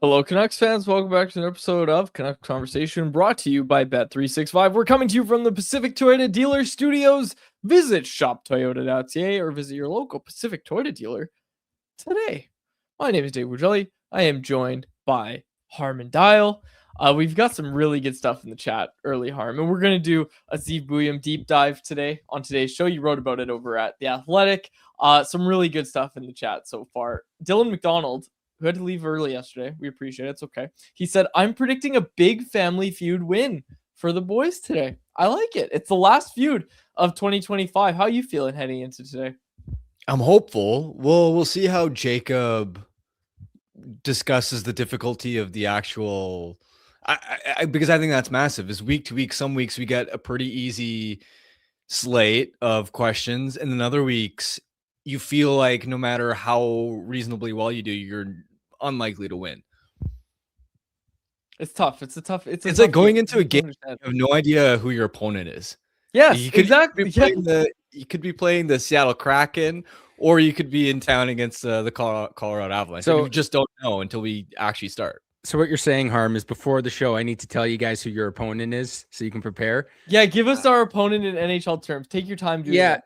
Hello, Canucks fans. Welcome back to an episode of Canucks Conversation brought to you by Bet365. We're coming to you from the Pacific Toyota Dealer Studios. Visit shoptoyota.ca or visit your local Pacific Toyota dealer today. My name is Dave Wujelli. I am joined by Harman Dial. We've got some really good stuff in the chat early, Harman. We're going to do a Zeev Buium deep dive today on today's show. You wrote about it over at The Athletic. Some really good stuff in the chat so far. Dylan McDonald, who had to leave early yesterday. We appreciate it. It's okay. He said, I'm predicting a big Family Feud win for the boys today. I like it. It's the last feud of 2025. How are you feeling heading into today? I'm hopeful. We'll see how Jacob discusses the difficulty of the actual because I think that's massive. Is week to week. Some weeks we get a pretty easy slate of questions, and then other weeks you feel like no matter how reasonably well you do, you're unlikely to win. It's tough. It's like going into a game, you have no idea who your opponent is. Yes, exactly. You could be playing the Seattle Kraken, or you could be in town against the Colorado Avalanche. So you just don't know until we actually start. So what you're saying, Harm, is before the show, I need to tell you guys who your opponent is so you can prepare. Yeah, give us our opponent in NHL terms. Take your time doing that.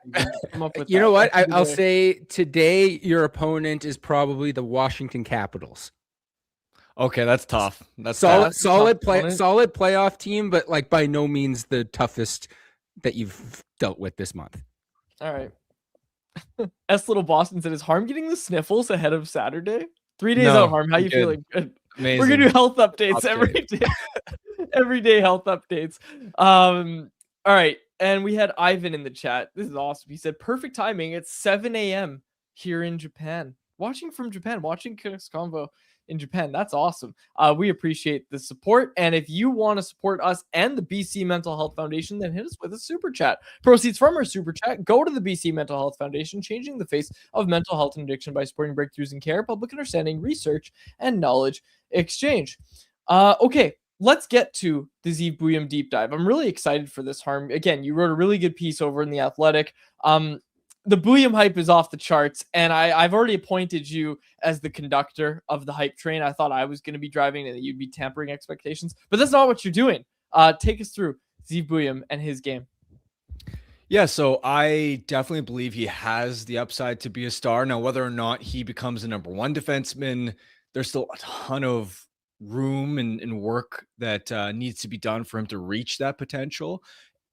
Come up with you know what? I'll say today your opponent is probably the Washington Capitals. Okay, that's tough. That's solid playoff team, but like by no means the toughest that you've dealt with this month. All right. S. Little Boston said, is Harm getting the sniffles ahead of Saturday? 3 days out, Harm. How you feeling? Good. Amazing. We're gonna do health updates every day. Every day health updates. All right. And we had Ivan in the chat. This is awesome. He said, perfect timing. It's 7 a.m. here in Japan. Watching from Japan, watching Canucks Convo in Japan. That's awesome. We appreciate the support. And if you want to support us and the BC Mental Health Foundation, then hit us with a super chat. Proceeds from our super chat go to the BC Mental Health Foundation, changing the face of mental health and addiction by supporting breakthroughs in care, public understanding, research, and knowledge exchange. Okay, let's get to the Zeev Buium deep dive. I'm really excited for this, Harm. Again, you wrote a really good piece over in The Athletic. The Buium hype is off the charts, and I've already appointed you as the conductor of the hype train. I thought I was going to be driving and that you'd be tampering expectations, but that's not what you're doing. Take us through Zeev Buium and his game. Yeah, so I definitely believe he has the upside to be a star. Now, whether or not he becomes a number one defenseman, there's still a ton of room and work that needs to be done for him to reach that potential.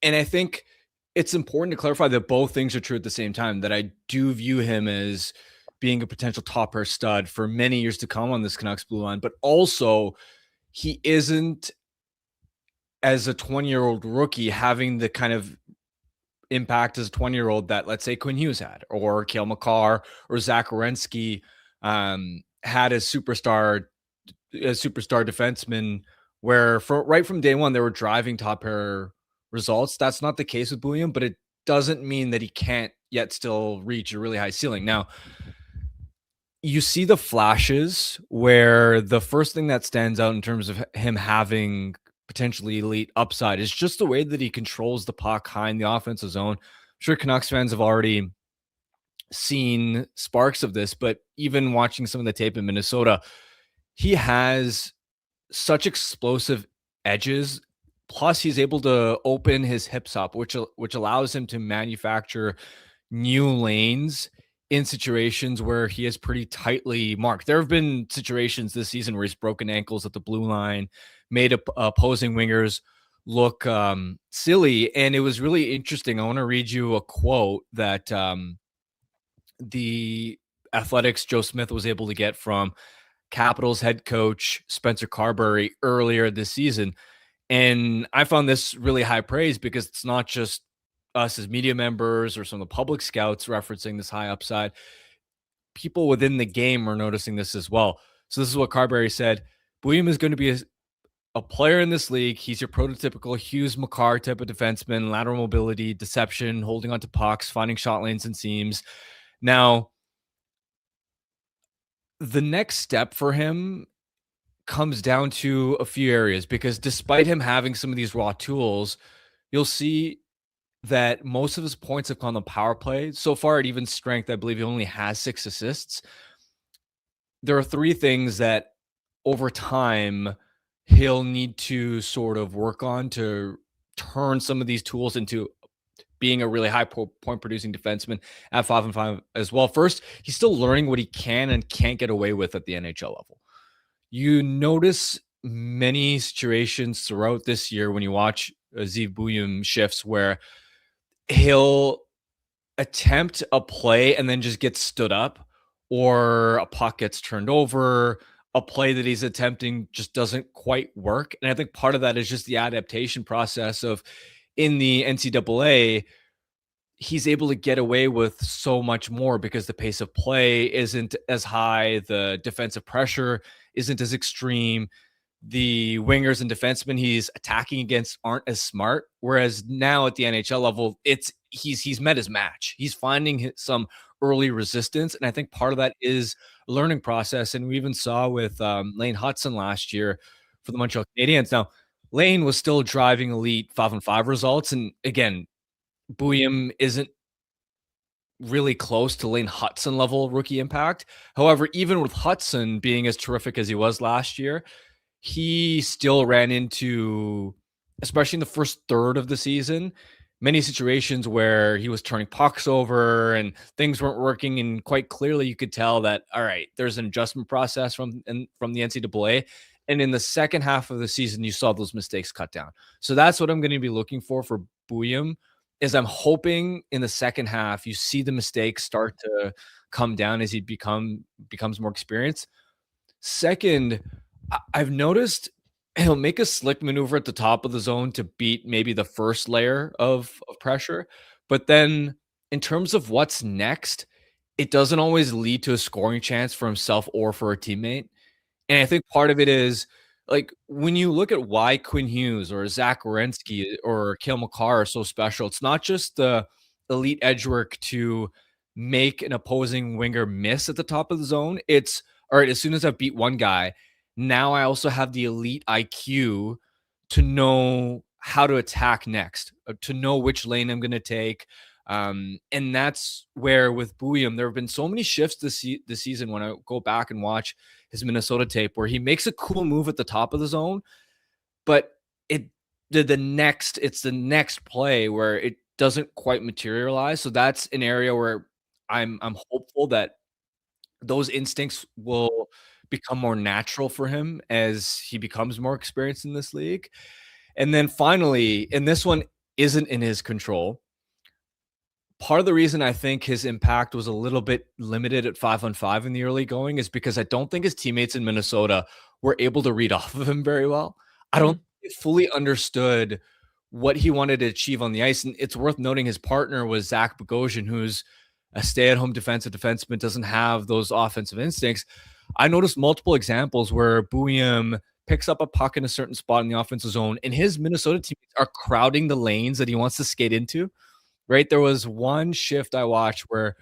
And I think it's important to clarify that both things are true at the same time, that I do view him as being a potential top pair stud for many years to come on this Canucks blue line, but also he isn't, as a 20-year-old rookie, having the kind of impact as a 20-year-old that, let's say, Quinn Hughes had, or Cale Makar or Zach Werenski had as superstar defenseman, where right from day one, they were driving top pair results. That's not the case with Buium, but it doesn't mean that he can't yet still reach a really high ceiling. Now, you see the flashes where the first thing that stands out in terms of him having potentially elite upside is just the way that he controls the puck high in the offensive zone. I'm sure Canucks fans have already seen sparks of this, but even watching some of the tape in Minnesota, he has such explosive edges. Plus, he's able to open his hips up, which allows him to manufacture new lanes in situations where he is pretty tightly marked. There have been situations this season where he's broken ankles at the blue line, made opposing wingers look silly, and it was really interesting. I want to read you a quote that the Athletics' Joe Smith was able to get from Capitals head coach Spencer Carberry earlier this season. And I found this really high praise because it's not just us as media members or some of the public scouts referencing this high upside. People within the game are noticing this as well. So this is what Carberry said. Buium is going to be a player in this league. He's your prototypical Hughes Makar type of defenseman, lateral mobility, deception, holding onto pucks, finding shot lanes and seams. Now, the next step for him comes down to a few areas, because despite him having some of these raw tools, you'll see that most of his points have come on the power play. So far at even strength, I believe he only has 6 assists. There are 3 things that over time he'll need to sort of work on to turn some of these tools into being a really high point producing defenseman at 5-5 as well. First, he's still learning what he can and can't get away with at the NHL level. You notice many situations throughout this year when you watch Zeev Buium shifts where he'll attempt a play and then just get stood up, or a puck gets turned over, a play that he's attempting just doesn't quite work. And I think part of that is just the adaptation process of in the NCAA, he's able to get away with so much more because the pace of play isn't as high, the defensive pressure isn't as extreme, the wingers and defensemen he's attacking against aren't as smart. Whereas now at the NHL level, he's met his match. He's finding some early resistance, and I think part of that is a learning process. And we even saw with Lane Hudson last year for the Montreal Canadiens. Now, Lane was still driving elite 5-5 results, and again, Buium isn't really close to Lane Hudson level rookie impact. However, even with Hudson being as terrific as he was last year, he still ran into, especially in the first third of the season, many situations where he was turning pucks over and things weren't working. And quite clearly, you could tell that, all right, there's an adjustment process from the NCAA. And in the second half of the season, you saw those mistakes cut down. So that's what I'm going to be looking for Buium, is I'm hoping in the second half, you see the mistakes start to come down as he becomes more experienced. Second, I've noticed he'll make a slick maneuver at the top of the zone to beat maybe the first layer of pressure. But then in terms of what's next, it doesn't always lead to a scoring chance for himself or for a teammate. And I think part of it is, like, when you look at why Quinn Hughes or Zach Werenski or Cale Makar are so special, it's not just the elite edge work to make an opposing winger miss at the top of the zone. It's, all right, as soon as I beat one guy, now I also have the elite IQ to know how to attack next, to know which lane I'm going to take. And that's where with Buium, there have been so many shifts this season when I go back and watch his Minnesota tape where he makes a cool move at the top of the zone, but it's the next play where it doesn't quite materialize. So that's an area where I'm hopeful that those instincts will become more natural for him as he becomes more experienced in this league. And then finally, and this one isn't in his control, part of the reason I think his impact was a little bit limited at 5-on-5 in the early going is because I don't think his teammates in Minnesota were able to read off of him very well. I don't think they fully understood what he wanted to achieve on the ice. And it's worth noting his partner was Zach Bogosian, who's a stay-at-home defensive defenseman, doesn't have those offensive instincts. I noticed multiple examples where Buium picks up a puck in a certain spot in the offensive zone, and his Minnesota teammates are crowding the lanes that he wants to skate into. Right, there was one shift I watched where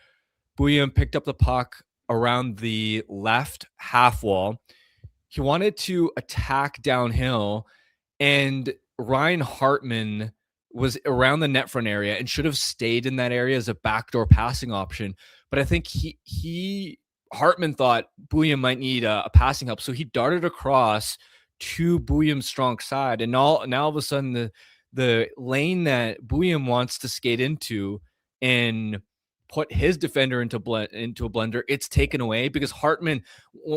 Buium picked up the puck around the left half wall. He wanted to attack downhill, and Ryan Hartman was around the net front area and should have stayed in that area as a backdoor passing option. But I think Hartman thought Buium might need a passing help, so he darted across to Buium's strong side, and now all of a sudden the lane that Buium wants to skate into and put his defender into a blender, it's taken away because Hartman,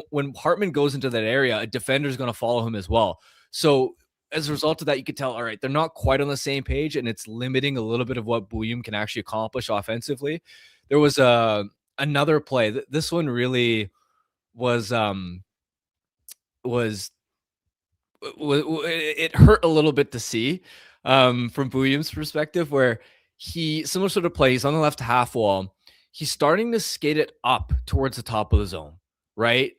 when Hartman goes into that area, a defender is going to follow him as well. So as a result of that, you could tell, all right, they're not quite on the same page, and it's limiting a little bit of what Buium can actually accomplish offensively. There was another play. This one really was it hurt a little bit to see from Buium's perspective, where similar sort of play, he's on the left half wall, he's starting to skate it up towards the top of the zone, right?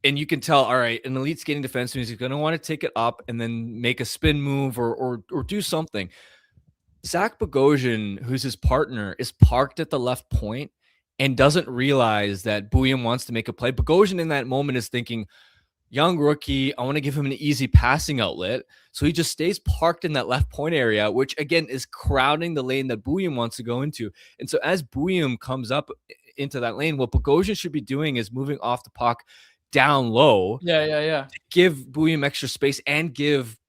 And you can tell, all right, an elite skating defenseman is going to want to take it up and then make a spin move or do something. Zach Bogosian, who's his partner, is parked at the left point and doesn't realize that Buium wants to make a play. Bogosian in that moment is thinking, young rookie, I want to give him an easy passing outlet. So he just stays parked in that left point area, which again is crowding the lane that Buium wants to go into. And so as Buium comes up into that lane, what Bogosian should be doing is moving off the puck down low. Yeah. To give Buium extra space and give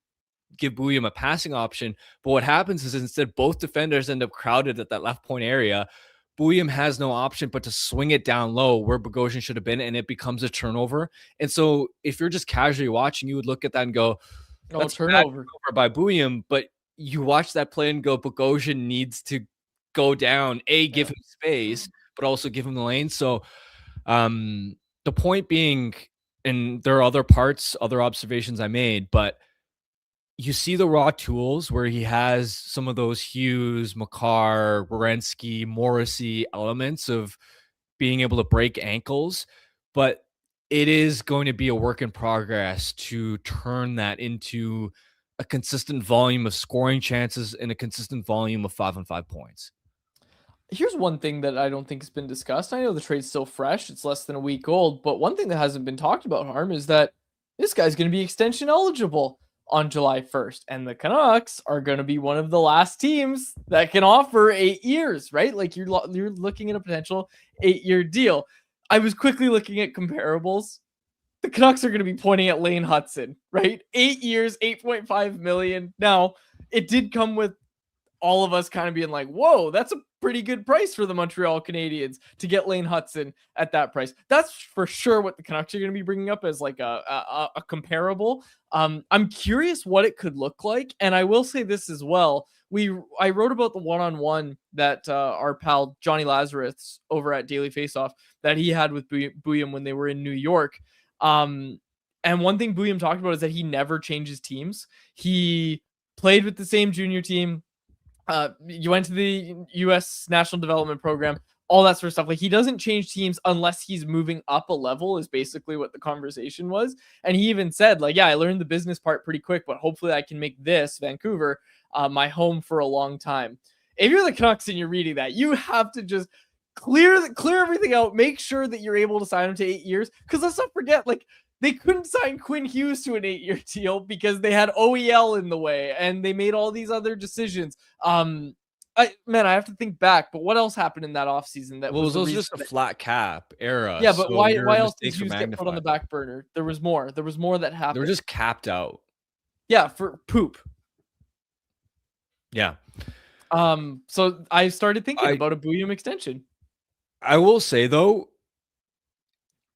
Buium a passing option. But what happens is instead both defenders end up crowded at that left point area. Buium has no option but to swing it down low where Bogosian should have been, and it becomes a turnover. And so if you're just casually watching, you would look at that and go, that's turnover by Buium. But you watch that play and go, Bogosian needs to go down, give him space, but also give him the lane. So the point being, and there are other observations I made, but you see the raw tools where he has some of those Hughes, Makar, Werenski, Morrissey elements of being able to break ankles, but it is going to be a work in progress to turn that into a consistent volume of scoring chances and a consistent volume of 5-on-5 points. Here's one thing that I don't think has been discussed. I know the trade's still fresh. It's less than a week old, but one thing that hasn't been talked about, Harm, is that this guy's going to be extension eligible on July 1st, and the Canucks are going to be one of the last teams that can offer 8 years, right? Like you're looking at a potential 8-year deal. I was quickly looking at comparables. The Canucks are going to be pointing at Lane Hutson, right? 8 years, $8.5 million. Now, it did come with all of us kind of being like, whoa, that's a pretty good price for the Montreal Canadiens to get Lane Hutson at that price. That's for sure what the Canucks are going to be bringing up as like a comparable. I'm curious what it could look like. And I will say this as well. I wrote about the one-on-one that our pal Johnny Lazarus over at Daily Faceoff that he had with Buium when they were in New York. And one thing Buium talked about is that he never changes teams. He played with the same junior team. You went to the U.S. National Development Program, all that sort of stuff. Like he doesn't change teams unless he's moving up a level is basically what the conversation was. And he even said like, yeah, I learned the business part pretty quick, but hopefully I can make this Vancouver my home for a long time. If you're the Canucks and you're reading that, you have to just clear everything out. Make sure that you're able to sign him to 8 years. Because let's not forget, like they couldn't sign Quinn Hughes to an 8-year deal because they had OEL in the way and they made all these other decisions. I have to think back, but what else happened in that offseason? That was just a flat cap era. Yeah, but why else did Hughes get put on the back burner? There was more that happened. They were just capped out. Yeah, for poop. Yeah. So I started thinking about a Buium extension. I will say though,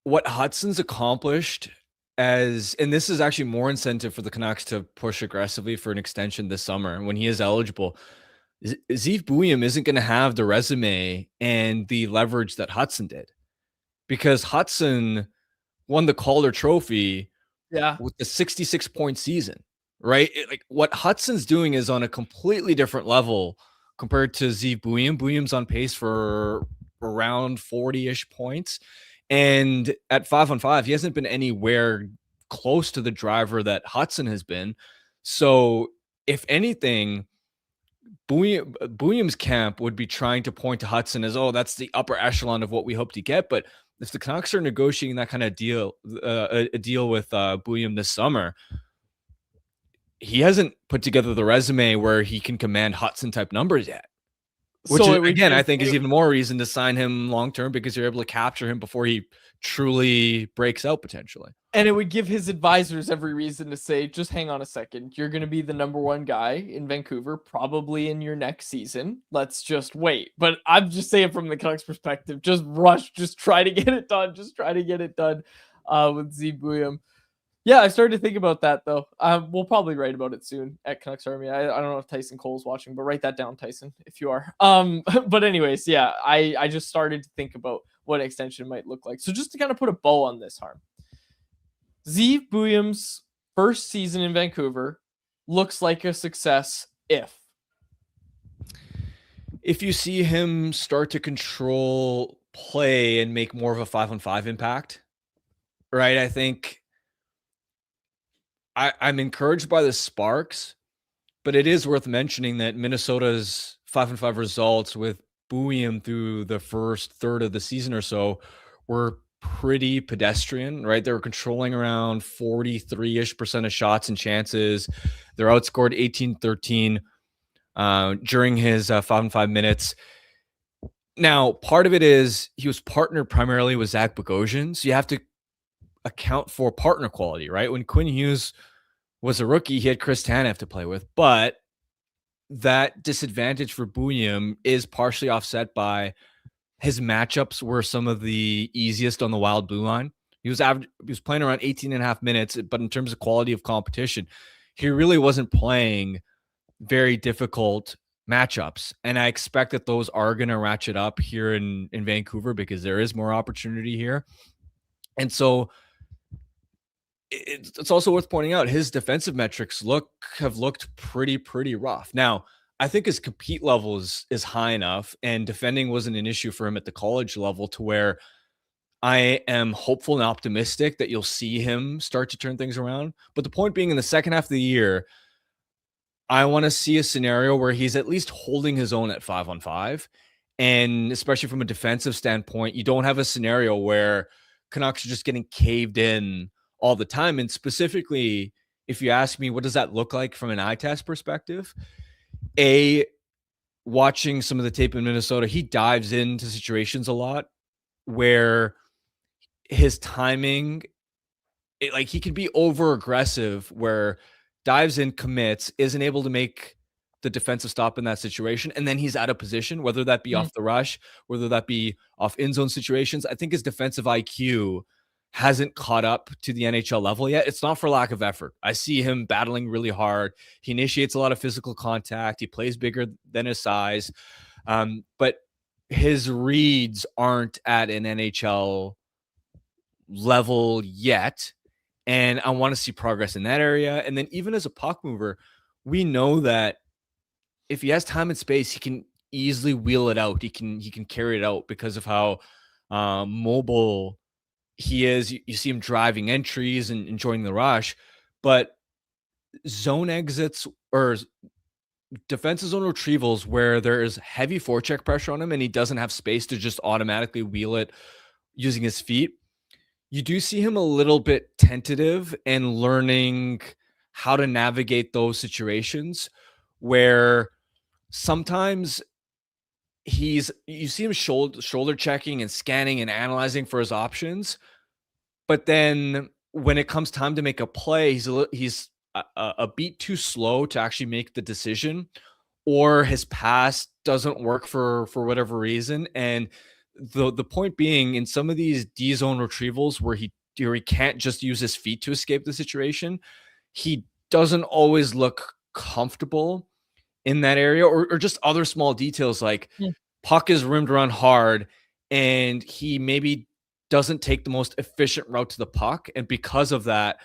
what Hudson's accomplished and this is actually more incentive for the Canucks to push aggressively for an extension this summer when he is eligible. Zeev Buium isn't going to have the resume and the leverage that Hudson did because Hudson won the Calder Trophy with the 66-point season, right? Like what Hudson's doing is on a completely different level compared to Zeev Buium. Buium's on pace for around 40-ish points. And at 5-on-5, he hasn't been anywhere close to the driver that Hudson has been. So if anything, Buium's camp would be trying to point to Hudson as, oh, that's the upper echelon of what we hope to get. But if the Canucks are negotiating that kind of deal, a deal with Buium this summer, he hasn't put together the resume where he can command Hudson type numbers yet. Which so again, I think is even more reason to sign him long-term because you're able to capture him before he truly breaks out potentially. And it would give his advisors every reason to say, just hang on a second. You're going to be the number one guy in Vancouver, probably in your next season. Let's just wait. But I'm just saying from the Canucks perspective, just rush, just try to get it done. Just try to get it done with Zeev Buium. Yeah, I started to think about that, though. We'll probably write about it soon at Canucks Army. I don't know if Tyson Cole's watching, but write that down, Tyson, if you are. But anyways, yeah, I just started to think about what extension might look like. So just to kind of put a bow on this, Harm. Zeev Buium's first season in Vancouver looks like a success if you see him start to control play and make more of a 5-on-5 impact, right? I think I'm encouraged by the sparks, but it is worth mentioning that Minnesota's 5-on-5 results with Buium through the first third of the season or so were pretty pedestrian, right? They were controlling around 43-ish% of shots and chances. They're outscored 18-13 during his 5-on-5 minutes. Now, part of it is he was partnered primarily with Zach Bogosian, so you have to account for partner quality, right? When Quinn Hughes was a rookie, he had Chris Tanev to play with, but that disadvantage for Buium is partially offset by his matchups were some of the easiest on the Wild blue line. He was playing around 18 and a half minutes, but in terms of quality of competition, he really wasn't playing very difficult matchups. And I expect that those are going to ratchet up here in Vancouver because there is more opportunity here. And so it's also worth pointing out his defensive metrics have looked pretty rough. Now, I think his compete level is high enough, and defending wasn't an issue for him at the college level to where I am hopeful and optimistic that you'll see him start to turn things around. But the point being, in the second half of the year, I want to see a scenario where he's at least holding his own at 5-on-5. And especially from a defensive standpoint, you don't have a scenario where Canucks are just getting caved in all the time. And specifically, if you ask me, what does that look like from an eye test perspective? Watching some of the tape in Minnesota, he dives into situations a lot where his timing, he can be over aggressive, where dives in, commits, isn't able to make the defensive stop in that situation, and then he's out of position, whether that be off the rush, whether that be off in zone situations. I think his defensive IQ hasn't caught up to the NHL level yet. It's not for lack of effort. I see him battling really hard. He initiates a lot of physical contact. He plays bigger than his size. But his reads aren't at an NHL level yet. And I want to see progress in that area. And then even as a puck mover, we know that if he has time and space, he can easily wheel it out. He can carry it out because of how mobile he is. You see him driving entries and enjoying the rush, but zone exits or defensive zone retrievals where there is heavy forecheck pressure on him and he doesn't have space to just automatically wheel it using his feet, you do see him a little bit tentative and learning how to navigate those situations where sometimes you see him shoulder checking and scanning and analyzing for his options. But then when it comes time to make a play, he's a beat too slow to actually make the decision, or his pass doesn't work for whatever reason. And the point being, in some of these D zone retrievals where he can't just use his feet to escape the situation, he doesn't always look comfortable in that area, or just other small details like puck is rimmed around hard and he maybe doesn't take the most efficient route to the puck, and because of that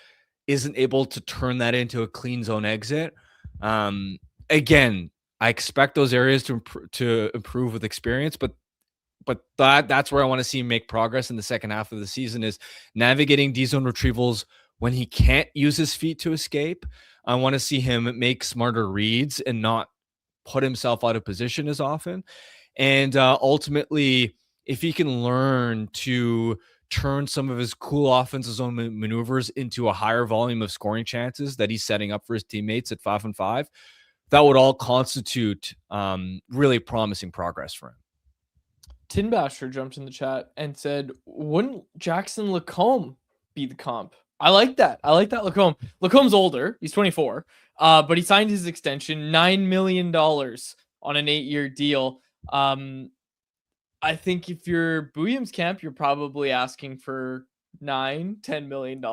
isn't able to turn that into a clean zone exit. Again, I expect those areas to improve with experience, but that's where I want to see him make progress in the second half of the season, is navigating D zone retrievals when he can't use his feet to escape. I want to see him make smarter reads and not put himself out of position as often. And ultimately, if he can learn to turn some of his cool offensive zone maneuvers into a higher volume of scoring chances that he's setting up for his teammates at 5-on-5, that would all constitute really promising progress for him. Tin Basher jumped in the chat and said, wouldn't Jackson Lacombe be the comp? I like that. Lacombe. Lacombe's older. He's 24. But he signed his extension, $9 million on an 8-year deal. I think if you're Buium's camp, you're probably asking for $10 million.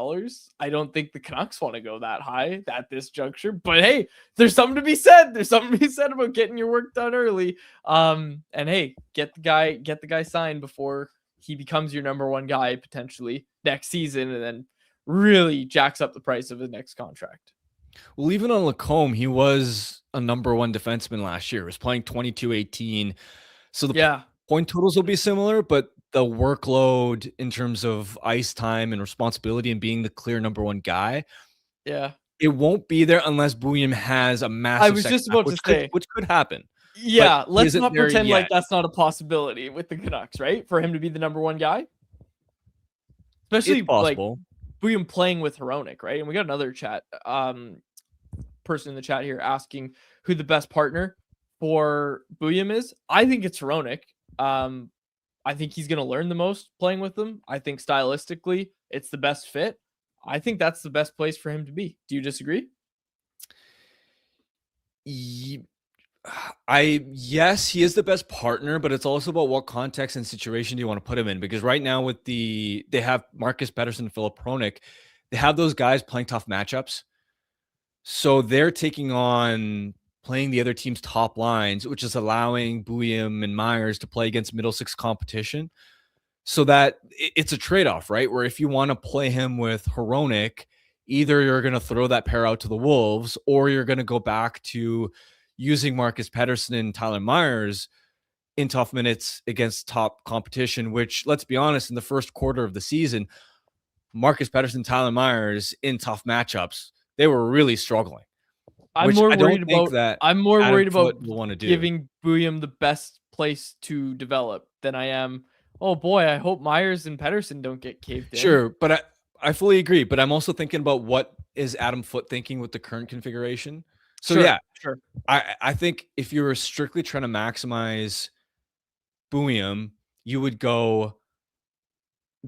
I don't think the Canucks want to go that high at this juncture, but hey, there's something to be said. There's something to be said about getting your work done early. And hey, get the guy signed before he becomes your number one guy potentially next season, and then really jacks up the price of his next contract. Well, even on Lacombe, he was a number one defenseman last year. He was playing 22-18. So the point totals will be similar, but the workload in terms of ice time and responsibility and being the clear number one guy, it won't be there unless Buium has a massive. I was just about to say, which could happen. Yeah, let's not pretend like that's not a possibility with the Canucks, right? For him to be the number one guy, especially like Buium playing with Hronek, right? And we got another chat person in the chat here asking who the best partner for Buium is. I think it's Hronek. I think he's going to learn the most playing with them. I think stylistically, it's the best fit. I think that's the best place for him to be. Do you disagree? Yes, he is the best partner, but it's also about what context and situation do you want to put him in? Because right now they have Marcus Pettersson and Philip Hronek, they have those guys playing tough matchups. So they're taking on playing the other team's top lines, which is allowing Buium and Myers to play against middle six competition. So that it's a trade-off, right? Where if you want to play him with Hronek, either you're going to throw that pair out to the Wolves, or you're going to go back to using Marcus Pettersson and Tyler Myers in tough minutes against top competition, which, let's be honest, in the first quarter of the season, Marcus Pettersson, Tyler Myers in tough matchups, they were really struggling. I'm more worried about giving Buium the best place to develop than I am. Oh boy, I hope Myers and Pettersson don't get caved in. Sure, but I fully agree. But I'm also thinking about what is Adam Foote thinking with the current configuration. So sure. I think if you were strictly trying to maximize Buium, you would go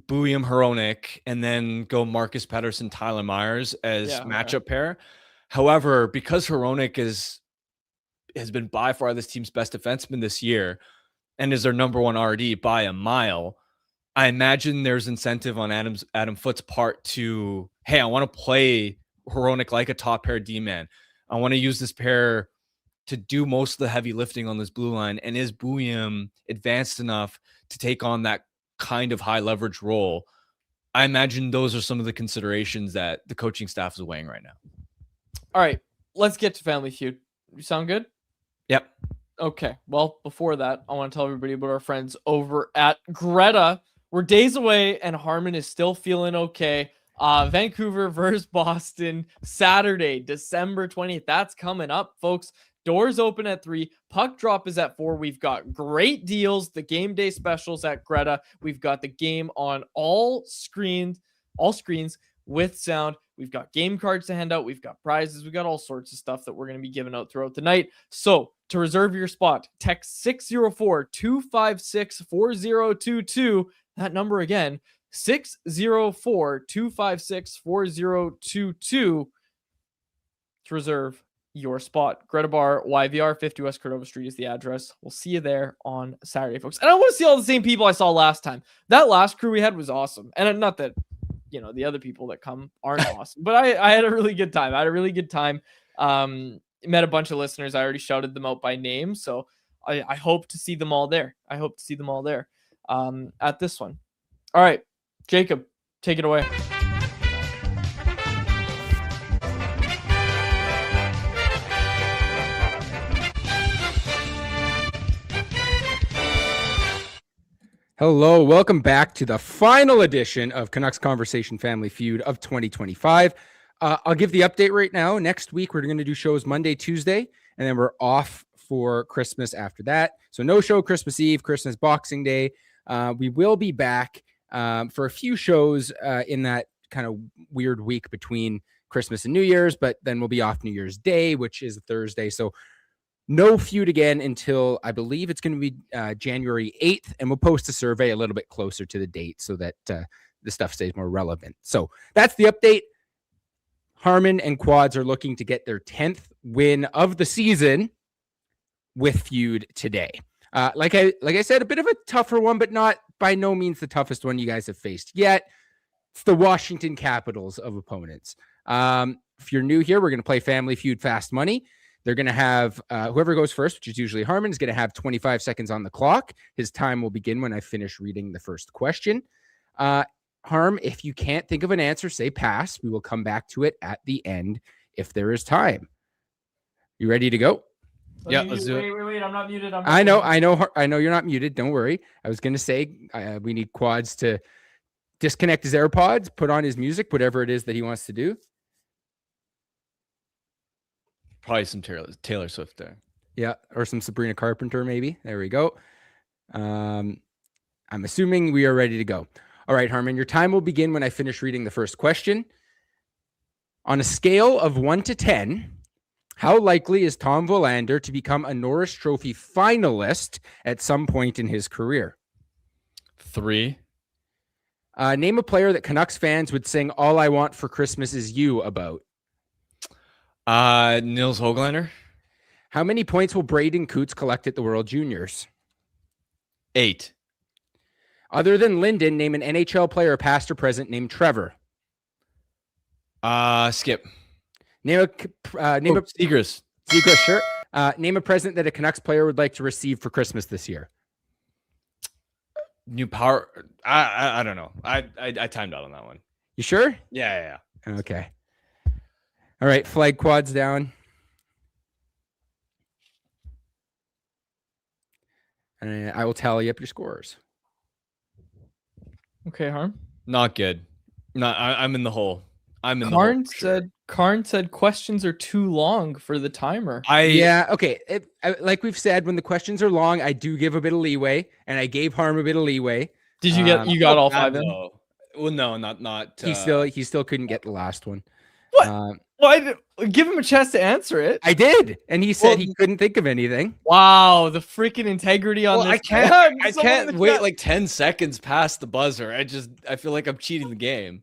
Buium, Hronek, and then go Marcus Pettersson, Tyler Myers as matchup pair. However, because Hronek has been by far this team's best defenseman this year and is their number one RD by a mile, I imagine there's incentive on Adam Foote's part to, hey, I want to play Hronek like a top pair D-man. I want to use this pair to do most of the heavy lifting on this blue line. And is Buium advanced enough to take on that kind of high leverage role? I imagine those are some of the considerations that the coaching staff is weighing right now. All right, let's get to Family Feud. You sound good? Yep. Okay, well, before that, I want to tell everybody about our friends over at Greta. We're days away, and Harman is still feeling okay. Vancouver versus Boston, Saturday, December 20th. That's coming up, folks. Doors open at 3. Puck drop is at 4. We've got great deals. The game day specials at Greta. We've got the game on all screens with sound. We've got game cards to hand out. We've got prizes. We've got all sorts of stuff that we're going to be giving out throughout the night. So to reserve your spot, text 604-256-4022. That number again, 604-256-4022 to reserve your spot. Greta Bar, YVR, 50 West Cordova Street is the address. We'll see you there on Saturday, folks. And I want to see all the same people I saw last time. That last crew we had was awesome. And not that, the other people that come aren't awesome, but I had a really good time. Met a bunch of listeners. I already shouted them out by name. So I hope to see them all there. At this one. All right, Jacob, take it away. Hello, welcome back to the final edition of Canucks Conversation Family Feud of 2025. I'll give the update right now. Next week, we're going to do shows Monday, Tuesday, and then we're off for Christmas after that. So no show Christmas Eve, Christmas Boxing Day. We will be back for a few shows in that kind of weird week between Christmas and New Year's, but then we'll be off New Year's Day, which is a Thursday. So no feud again until I believe it's going to be January 8th, and we'll post a survey a little bit closer to the date so that the stuff stays more relevant. So that's the update. Harman and Quads are looking to get their 10th win of the season with feud today. Like I said, a bit of a tougher one, but not by no means the toughest one you guys have faced yet. It's the Washington Capitals of opponents. If you're new here, we're going to play Family Feud Fast Money. They're going to have whoever goes first, which is usually Harman, is going to have 25 seconds on the clock. His time will begin when I finish reading the first question. Harm, if you can't think of an answer, say pass. We will come back to it at the end if there is time. You ready to go? Yeah, let's do it. Wait, I'm not muted. I know you're not muted. Don't worry. I was going to say we need Quads to disconnect his AirPods, put on his music, whatever it is that he wants to do. Probably some Taylor Swift there. Yeah, or some Sabrina Carpenter, maybe. There we go. I'm assuming we are ready to go. All right, Harman, your time will begin when I finish reading the first question. On a scale of 1 to 10, how likely is Tom Vollander to become a Norris Trophy finalist at some point in his career? 3. Name a player that Canucks fans would sing "All I Want for Christmas Is You" about. Nils Höglander. How many points will Braden Coots collect at the World Juniors? 8. Other than Linden, name an NHL player, past or present, named Trevor. Skip. Name a Zegras. Zegras, sure. Name a present that a Canucks player would like to receive for Christmas this year. New power. I don't know. I timed out on that one. You sure? Yeah. Okay. All right. Flag quads down. And I will tally up your scores. Okay, Harm. Not good. I'm in the hole. I'm in the hole. Karn said questions are too long for the timer. Okay. Like we've said, when the questions are long, I do give a bit of leeway, and I gave Harm a bit of leeway. Did you get? You got all 5 then? Well, no, not. He still couldn't get the last one. What? Why? Give him a chance to answer it. I did, and he said he couldn't think of anything. Wow, the freaking integrity on this. I can't wait like 10 seconds past the buzzer. I feel like I'm cheating the game.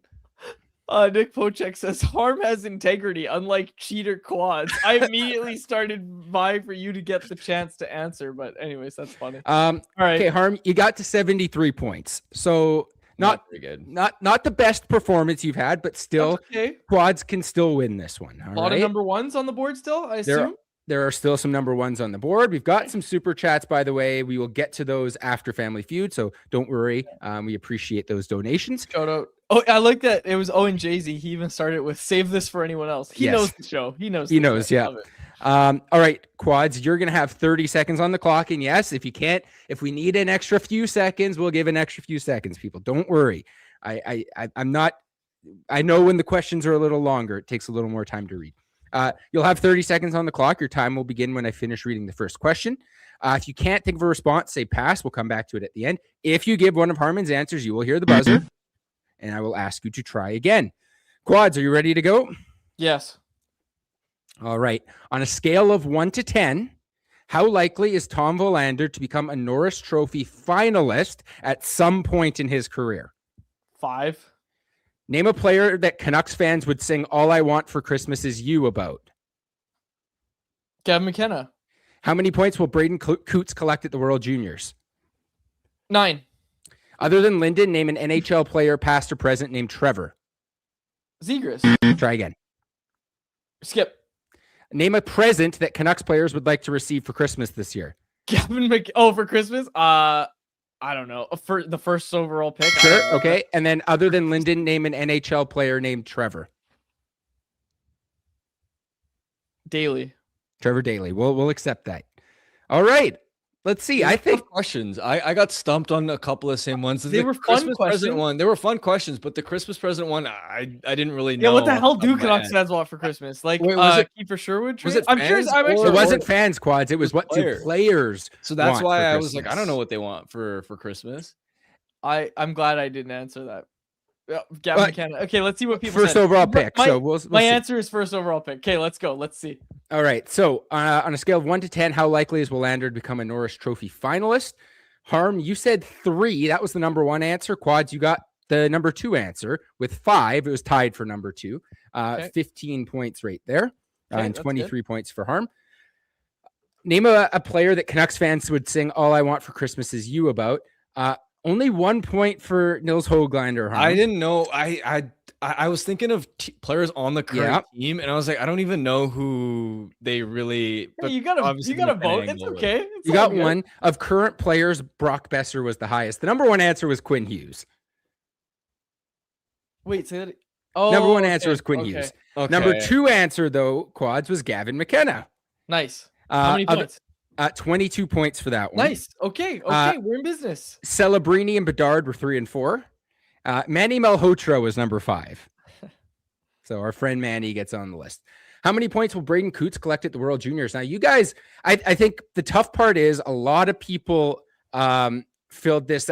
Nick Pocek says Harm has integrity, unlike cheater quads. I immediately started vying for you to get the chance to answer, but anyways, that's funny. All right, okay, Harm, you got to 73 points, so not very good. Not the best performance you've had, but still, okay. Quads can still win this one. A lot of number ones on the board still, I assume. There are still some number ones on the board. We've got some super chats, by the way. We will get to those after Family Feud, so don't worry. We appreciate those donations. Shout out. Oh, I like that. It was Owen Jay-Z. He even started with "Save this for anyone else." He knows the show. He knows. Yeah. All right, Quads, you're gonna have 30 seconds on the clock, and yes, if we need an extra few seconds, we'll give an extra few seconds. People, don't worry. I'm not. I know when the questions are a little longer, it takes a little more time to read. You'll have 30 seconds on the clock. Your time will begin when I finish reading the first question. If you can't think of a response, say pass. We'll come back to it at the end. If you give one of Harman's answers, you will hear the buzzer, and I will ask you to try again. Quads, are you ready to go? Yes. All right. On a scale of 1 to 10, how likely is Tom Vollander to become a Norris Trophy finalist at some point in his career? 5. Name a player that Canucks fans would sing "All I Want for Christmas Is You" about. Gavin McKenna. How many points will Braden Coots collect at the World Juniors? 9. Other than Linden, name an NHL player, past or present, named Trevor. Zegras. Try again. Skip. Name a present that Canucks players would like to receive for Christmas this year. For Christmas? I don't know. For the first overall pick. Sure. Okay. And then other than Linden, name an NHL player named Trevor. Daly. Trevor Daly. We'll accept that. All right. Let's see. I think questions. I got stumped on a couple of the same ones. They were Christmas fun present one. They were fun questions, but the Christmas present one, I didn't really know. Yeah, what the hell do Canucks fans want for Christmas? Like, was it Kiefer Sherwood trade? Was it? It wasn't fans, Quads. It was what players. Do players. So that's why I was like, I don't know what they want for Christmas. I'm glad I didn't answer that. Gavin McKenna. Okay, let's see what people first said. Overall pick. We'll my see. answer is first overall pick. Okay, let's go. Let's see. All right. So on a scale of 1 to 10, how likely is Willander to become a Norris Trophy finalist? Harm, you said 3. That was the number 1 answer. Quads, you got the number 2 answer with 5. It was tied for number 2. 15 points right there, and 23 points for Harm. Name a player that Canucks fans would sing "All I Want for Christmas Is You" about. Only 1 point for Nils Höglander. Harm. I didn't know. I was thinking of players on the current team, and I was like, I don't even know who they really. But you got a vote. It's okay. You got one of current players. Brock Besser was the highest. The number 1 answer was Quinn Hughes. Wait, say that. Number 1 answer was Quinn Hughes. Okay. Number 2 answer though, Quads, was Gavin McKenna. Nice. How many points? 22 points for that one. Nice. Okay. We're in business. Celebrini and Bedard were 3 and 4. Manny Malhotra was number 5. So our friend Manny gets on the list. How many points will Braden Coots collect at the World Juniors? Now, you guys, I think the tough part is a lot of people filled this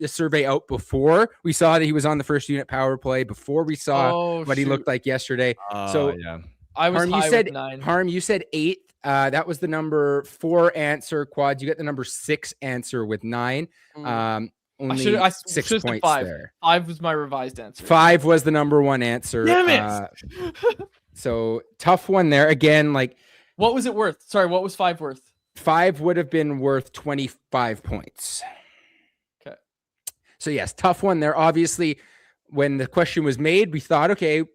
survey out before we saw that he was on the first unit power play, before we saw what he looked like yesterday. I was Harm, high with 9. Harm, you said 8. That was the number 4 answer. Quad, you get the number 6 answer with 9. only I 6 should've said points 5. there. 5 was my revised answer. 5 was the number one answer. Damn it! So tough one there. Again, like What was it worth? Sorry, what was 5 worth? 5 would have been worth 25 points. Okay. So yes, tough one there. Obviously, when the question was made, we thought, okay,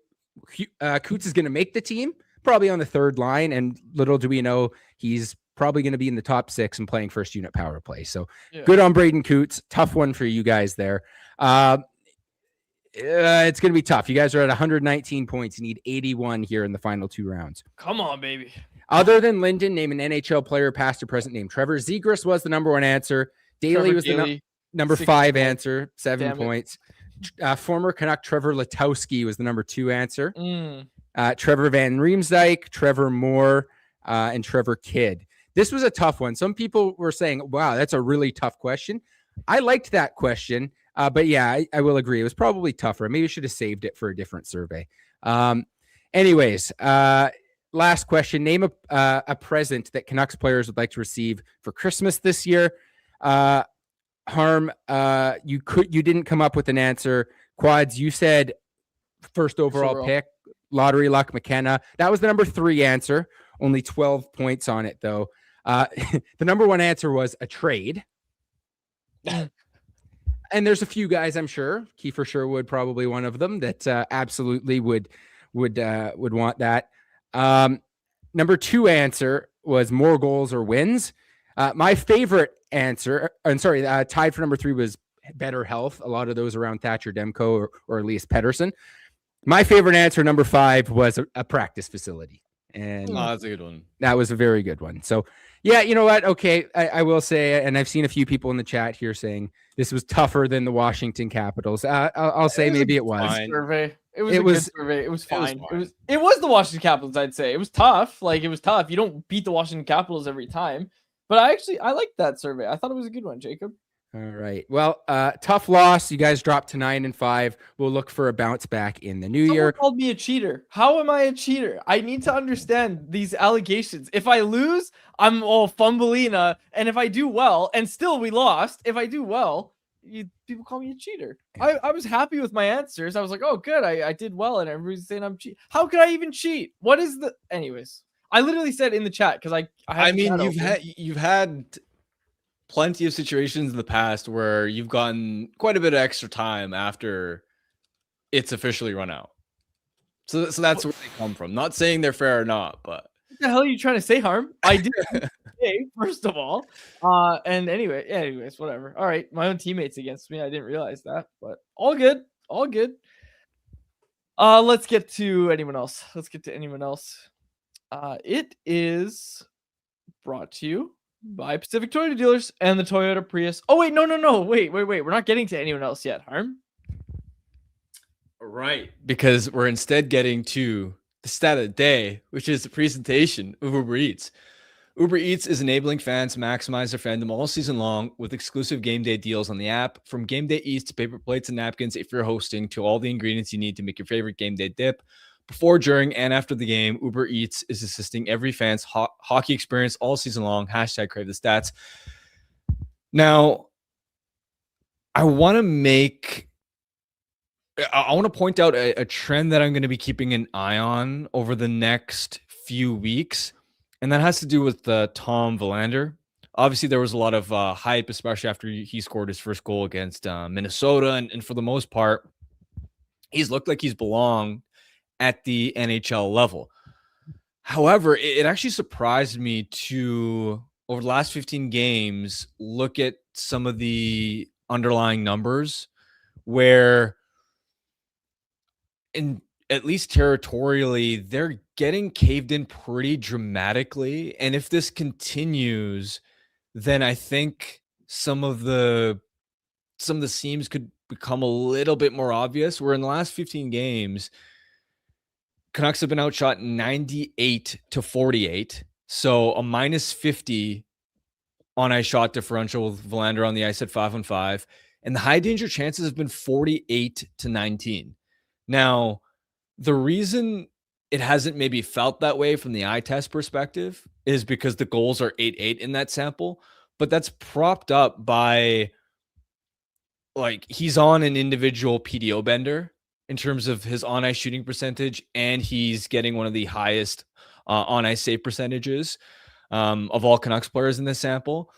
Coots is going to make the team, probably on the third line, and little do we know he's probably going to be in the top 6 and playing first unit power play. So good on Braden Coots. Tough one for you guys there. It's going to be tough. You guys are at 119 points. You need 81 here in the final 2 rounds. Come on, baby. Other than Linden, name an NHL player, past or present, named Trevor. Zegras was the number 1 answer. Daly was the number 5 answer, 7 points. Former Canuck Trevor Letowski was the number 2 answer. Trevor Van Riemsdyk, Trevor Moore, and Trevor Kidd. This was a tough one. Some people were saying, wow, that's a really tough question. I liked that question, but yeah, I will agree. It was probably tougher. Maybe I should have saved it for a different survey. Anyways, last question. Name a present that Canucks players would like to receive for Christmas this year. Harm, you didn't come up with an answer. Quads, you said first overall pick, lottery luck, McKenna. That was the number 3 answer. Only 12 points on it, though. The number 1 answer was a trade. And there's a few guys, I'm sure. Kiefer Sherwood, probably one of them, that absolutely would want that. Number 2 answer was more goals or wins. My favorite answer, tied for number 3 was better health. A lot of those around Thatcher Demko or Elias Pettersson. My favorite answer, number 5, was a practice facility. And that's a good one. That was a very good one. So, yeah, you know what? Okay, I will say, and I've seen a few people in the chat here saying this was tougher than the Washington Capitals. I'll say maybe it was. Survey. It was a good survey. It was fine. It was the Washington Capitals, I'd say. It was tough. It was tough. You don't beat the Washington Capitals every time. But I liked that survey. I thought it was a good one, Jacob. All right. Well, tough loss. You guys dropped to 9-5. We'll look for a bounce back in the new year. Called me a cheater. How am I a cheater? I need to understand these allegations. If I lose, I'm all fumbleina. And if I do well, and still we lost, if I do well, people call me a cheater. I was happy with my answers. I was like, oh, good. I did well. And everybody's saying I'm cheating. How could I even cheat? What is the... Anyways, I literally said in the chat because you've had plenty of situations in the past where you've gotten quite a bit of extra time after it's officially run out. So that's where they come from. Not saying they're fair or not, but what the hell are you trying to say, Harm? I did say, first of all. And anyways, whatever. All right, my own teammates against me. I didn't realize that, but all good. All good. Let's get to anyone else. It is brought to you by Pacific Toyota Dealers and the Toyota Prius. Oh, wait, no. Wait. We're not getting to anyone else yet, Harm. Right. Because we're instead getting to the stat of the day, which is the presentation of Uber Eats. Uber Eats is enabling fans to maximize their fandom all season long with exclusive game day deals on the app. From game day eats to paper plates and napkins if you're hosting, to all the ingredients you need to make your favorite game day dip. Before, during, and after the game, Uber Eats is assisting every fan's hockey experience all season long. # crave the stats. Now, I want to point out a trend that I'm going to be keeping an eye on over the next few weeks, and that has to do with Tom Verlander. Obviously, there was a lot of hype, especially after he scored his first goal against Minnesota, and for the most part, he's looked like he's belonged at the NHL level. However, it actually surprised me to, over the last 15 games, look at some of the underlying numbers where, at least territorially, they're getting caved in pretty dramatically. And if this continues, then I think some of the seams could become a little bit more obvious, where in the last 15 games, Canucks have been outshot 98-48. So a -50 on ice shot differential with Verlander on the ice at 5-on-5. And the high danger chances have been 48-19. Now, the reason it hasn't maybe felt that way from the eye test perspective is because the goals are 8-8 in that sample. But that's propped up by like he's on an individual PDO bender in terms of his on ice shooting percentage, and he's getting one of the highest on ice save percentages of all Canucks players in this sample.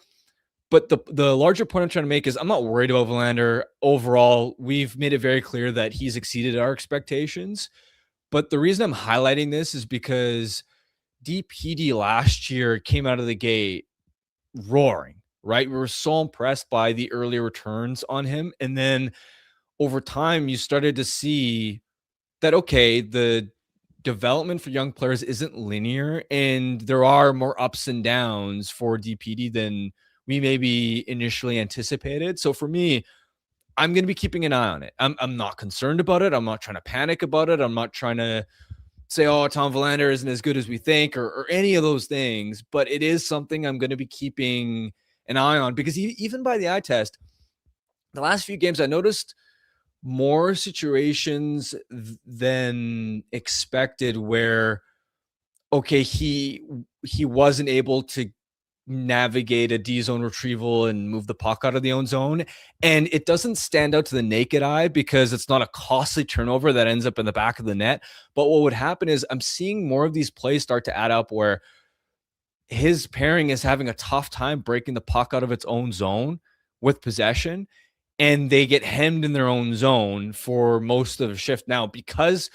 But the larger point I'm trying to make is I'm not worried about Verlander. Overall, we've made it very clear that he's exceeded our expectations. But the reason I'm highlighting this is because DPD last year came out of the gate roaring, right? We were so impressed by the early returns on him. And then over time, you started to see that, okay, the development for young players isn't linear, and there are more ups and downs for DPD than we maybe initially anticipated. So for me, I'm going to be keeping an eye on it. I'm not concerned about it. I'm not trying to panic about it. I'm not trying to say, oh, Tom Verlander isn't as good as we think, or any of those things. But it is something I'm going to be keeping an eye on, because even by the eye test, the last few games, I noticed more situations than expected where, okay, he wasn't able to navigate a D zone retrieval and move the puck out of the own zone. And it doesn't stand out to the naked eye because it's not a costly turnover that ends up in the back of the net. But what would happen is I'm seeing more of these plays start to add up where his pairing is having a tough time breaking the puck out of its own zone with possession, and they get hemmed in their own zone for most of the shift. Now, because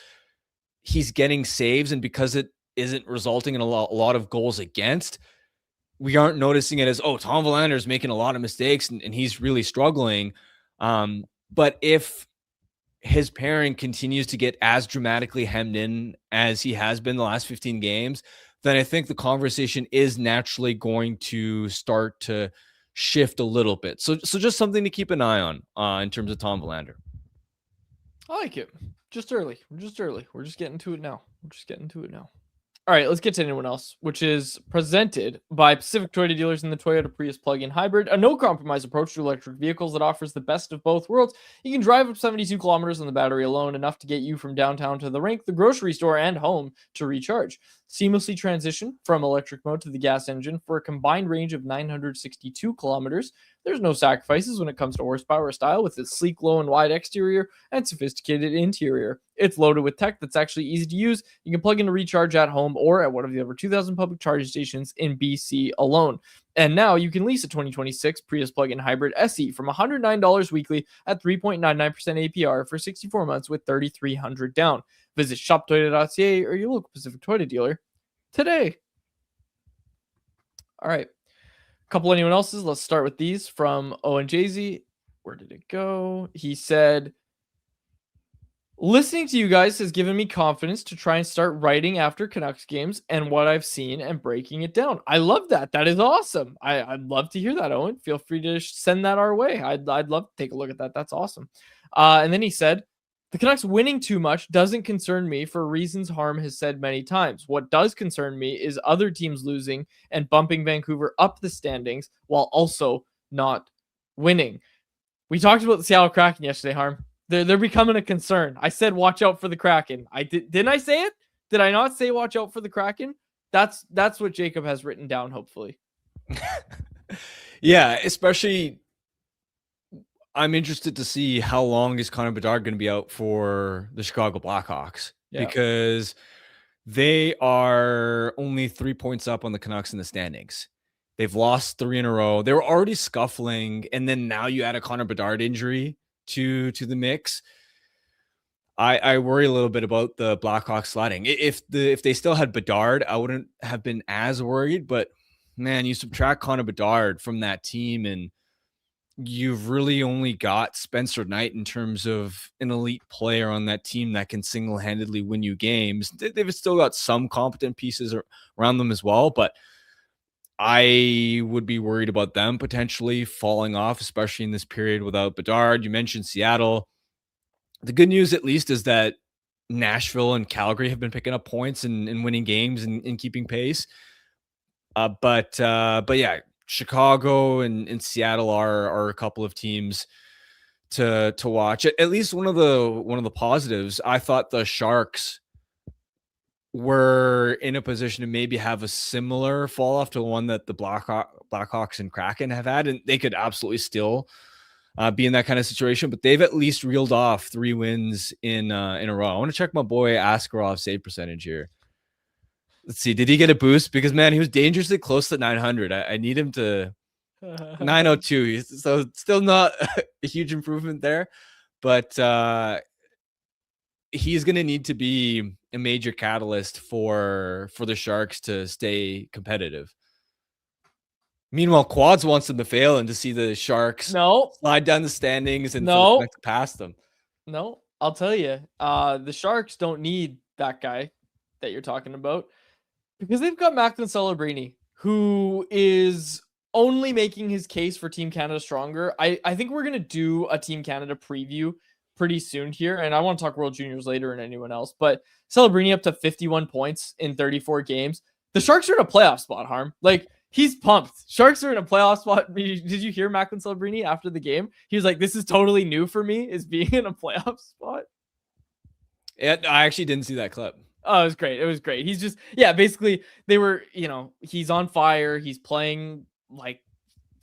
he's getting saves and because it isn't resulting in a lot of goals against, we aren't noticing it as, oh, Tom Verlander is making a lot of mistakes and he's really struggling. But if his pairing continues to get as dramatically hemmed in as he has been the last 15 games, then I think the conversation is naturally going to start to shift a little bit. So just something to keep an eye on in terms of Tom Verlander. I like it. Just early. We're just getting to it now. All right, let's get to anyone else, which is presented by Pacific Toyota Dealers and the Toyota Prius Plug-in Hybrid, a no-compromise approach to electric vehicles that offers the best of both worlds. You can drive up 72 kilometers on the battery alone, enough to get you from downtown to the rink, the grocery store, and home to recharge. Seamlessly transition from electric mode to the gas engine for a combined range of 962 kilometers. There's no sacrifices when it comes to horsepower or style with its sleek, low, and wide exterior and sophisticated interior. It's loaded with tech that's actually easy to use. You can plug in to recharge at home or at one of the over 2,000 public charging stations in BC alone. And now you can lease a 2026 Prius Plug-in Hybrid SE from $109 weekly at 3.99% APR for 64 months with $3,300 down. Visit shoptoyota.ca or your local Pacific Toyota dealer today. All right. Couple anyone else's. Let's start with these from Owen Jay-Z. Where did it go? He said, listening to you guys has given me confidence to try and start writing after Canucks games and what I've seen and breaking it down. I love that. That is awesome. I'd love to hear that, Owen. Feel free to send that our way. I'd love to take a look at that. That's awesome. And then he said, the Canucks winning too much doesn't concern me for reasons Harm has said many times. What does concern me is other teams losing and bumping Vancouver up the standings while also not winning. We talked about the Seattle Kraken yesterday, Harm. They're becoming a concern. I said watch out for the Kraken. Didn't I say it? Did I not say watch out for the Kraken? That's what Jacob has written down, hopefully. Yeah, especially I'm interested to see how long is Connor Bedard going to be out for the Chicago Blackhawks, because they are only 3 points up on the Canucks in the standings. They've lost 3 in a row. They were already scuffling, and then now you add a Connor Bedard injury to the mix. I worry a little bit about the Blackhawks sliding. If they still had Bedard, I wouldn't have been as worried. But man, you subtract Connor Bedard from that team, and you've really only got Spencer Knight in terms of an elite player on that team that can single-handedly win you games. They've still got some competent pieces around them as well, but I would be worried about them potentially falling off, especially in this period without Bedard. You mentioned Seattle. The good news, at least, is that Nashville and Calgary have been picking up points and winning games and keeping pace. But yeah, Chicago and Seattle are a couple of teams to watch. At least one of the positives, I thought the Sharks were in a position to maybe have a similar fall off to one that the Blackhawks and Kraken have had, and they could absolutely still be in that kind of situation, but they've at least reeled off 3 wins in a row. I want to check my boy Askarov's save percentage here. Let's see. Did he get a boost? Because man, he was dangerously close to 900. I need him to 902. So still not a huge improvement there, but he's going to need to be a major catalyst for the Sharks to stay competitive. Meanwhile, Quads wants them to fail and to see the Sharks slide down the standings and pass them. No, I'll tell you, the Sharks don't need that guy that you're talking about because they've got Macklin Celebrini, who is only making his case for Team Canada stronger. I think we're going to do a Team Canada preview pretty soon here, and I want to talk World Juniors later and anyone else, but Celebrini up to 51 points in 34 games. The Sharks are in a playoff spot, Harm. Like, he's pumped. Sharks are in a playoff spot. Did you hear Macklin Celebrini after the game? He was like, this is totally new for me, is being in a playoff spot. Yeah, I actually didn't see that clip. Oh, it was great. It was great. He's just, basically they were, he's on fire. He's playing like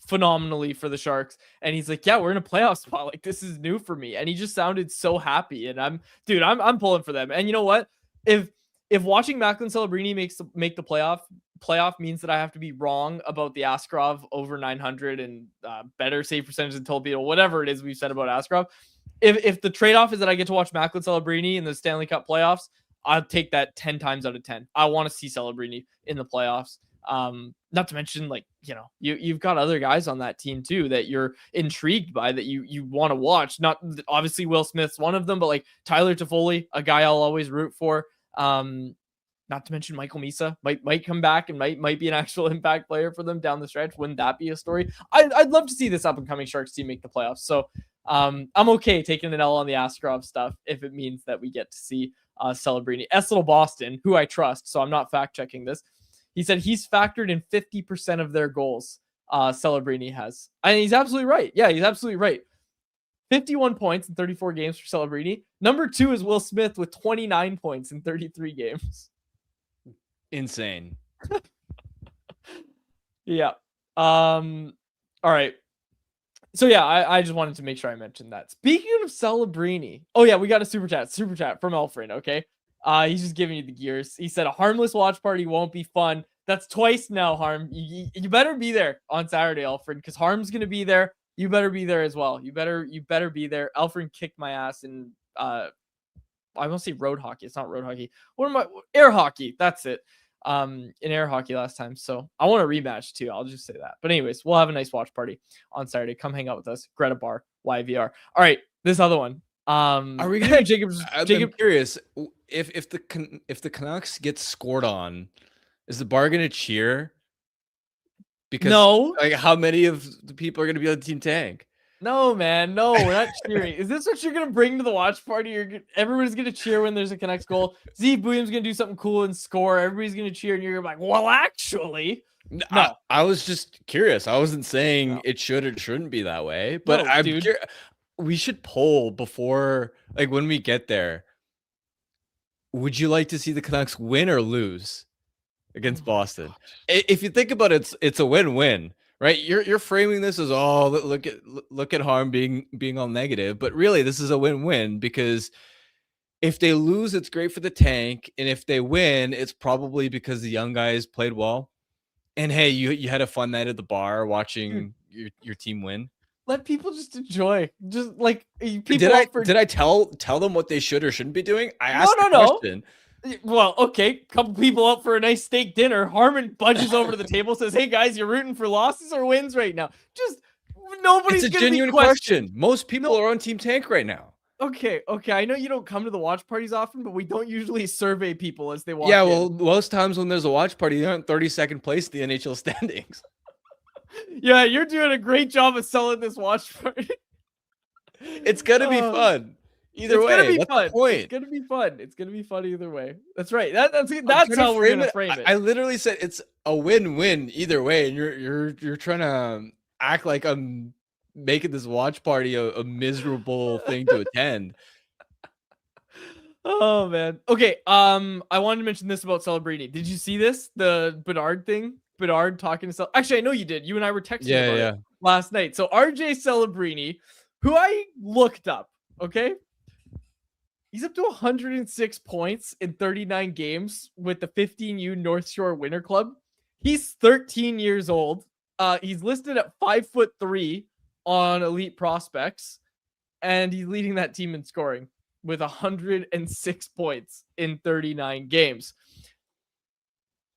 phenomenally for the Sharks. And he's like, yeah, we're in a playoff spot. Like, this is new for me. And he just sounded so happy. And I'm pulling for them. And you know what? If watching Macklin Celebrini make the playoff means that I have to be wrong about the Askarov over 900 and better save percentage than Torpedo, whatever it is we've said about Askarov. If the trade-off is that I get to watch Macklin Celebrini in the Stanley Cup playoffs, I'll take that 10 times out of 10. I want to see Celebrini in the playoffs. Not to mention, like, you've got other guys on that team too that you're intrigued by, that you want to watch. Not obviously Will Smith's one of them, but like Tyler Toffoli, a guy I'll always root for. Not to mention Michael Misa might come back and might be an actual impact player for them down the stretch. Wouldn't that be a story? I'd love to see this up and coming Sharks team make the playoffs. So I'm okay taking an L on the Askarov stuff if it means that we get to see Celebrini. S. Little Boston, who I trust, so I'm not fact checking this. He said he's factored in 50% of their goals. Celebrini has, and he's absolutely right. Yeah, he's absolutely right. 51 points in 34 games for Celebrini. Number 2 is Will Smith with 29 points in 33 games. Insane. Yeah. All right. So yeah, I just wanted to make sure I mentioned that. Speaking of Celebrini, oh yeah, we got a super chat from Elfrin. Okay. He's just giving you the gears. He said a harmless watch party won't be fun. That's twice now, Harm. You better be there on Saturday, Elfrin, because Harm's gonna be there. You better be there as well. You better be there. Elfrin kicked my ass in I won't say road hockey. It's not road hockey. Air hockey. That's it. In air hockey last time. So I want a rematch too. I'll just say that. But anyways, we'll have a nice watch party on Saturday. Come hang out with us. Greta Bar, YVR. All right, this other one. Are we gonna Jacob? I'm curious if the Canucks get scored on, is the bar gonna cheer? Because no, like how many of the people are gonna be on Team Tank? No, man. No, we're not cheering. Is this what you're going to bring to the watch party? Everybody's going to cheer when there's a Canucks goal. Zeev Buium's going to do something cool and score. Everybody's going to cheer, and you're like, well, actually. No. I was just curious. I wasn't saying it should or shouldn't be that way, but we should poll before, like, when we get there. Would you like to see the Canucks win or lose against Boston? If you think about it, it's a win-win. Right, you're framing this as look at Harm being all negative, but really this is a win-win, because if they lose, it's great for the tank, and if they win, it's probably because the young guys played well. And hey, you had a fun night at the bar watching your team win. Let people just enjoy. Just like people. Did I tell them what they should or shouldn't be doing? I asked the question. Well, okay, couple people out for a nice steak dinner. Harman budges over to the table, says, "Hey guys, you're rooting for losses or wins right now?" Just nobody's. It's a genuine question. Most people are on Team Tank right now. Okay. I know you don't come to the watch parties often, but we don't usually survey people as they walk. Yeah, well, most times when there's a watch party, they're in 32nd place in the NHL standings. Yeah, you're doing a great job of selling this watch party. It's gonna be fun. Either way, gonna be that's fun. the point. It's gonna be fun. It's gonna be fun either way. That's right. That's how we're gonna frame it. I literally said it's a win-win either way, and you're trying to act like I'm making this watch party a miserable thing to attend. Oh man. Okay. I wanted to mention this about Celebrini. Did you see this? The Bedard thing. Bedard talking to Actually, I know you did. You and I were texting about it last night. So RJ Celebrini who I looked up, okay? He's up to 106 points in 39 games with the 15U North Shore Winter Club. He's 13 years old. He's listed at 5'3" on Elite Prospects, and he's leading that team in scoring with 106 points in 39 games.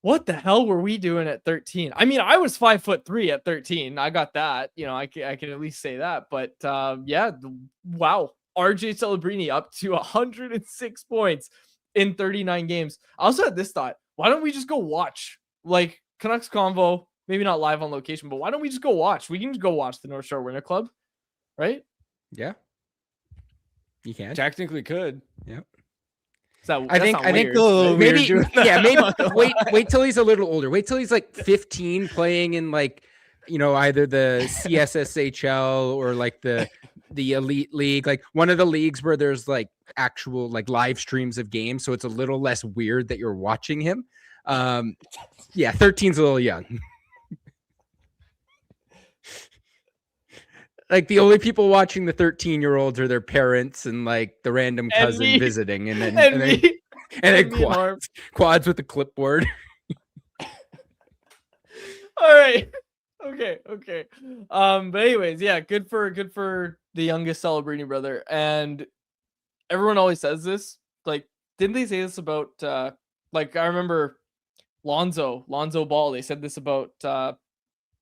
What the hell were we doing at 13? I mean, I was 5'3" at 13. I got that. You know, I can at least say that. But yeah, wow. RJ Celebrini up to 106 points in 39 games. I also had this thought. Why don't we just go watch? Like Canucks Convo, maybe not live on location, but why don't we just go watch? We can just go watch the North Shore Winter Club, right? Yeah. You can. Technically could. Yep. So I think maybe wait till he's a little older. Wait till he's like 15 playing in like, you know, either the CSSHL or like the Elite League, like one of the leagues where there's like actual like live streams of games, so it's a little less weird that you're watching him. Yeah, 13's a little young. Like the only people watching the 13-year-olds are their parents and like the random cousin visiting, and then quads with the clipboard. All right. Okay. But anyways, yeah, good for the youngest Celebrini brother. And everyone always says this. Like, didn't they say this about like I remember Lonzo Ball, they said this about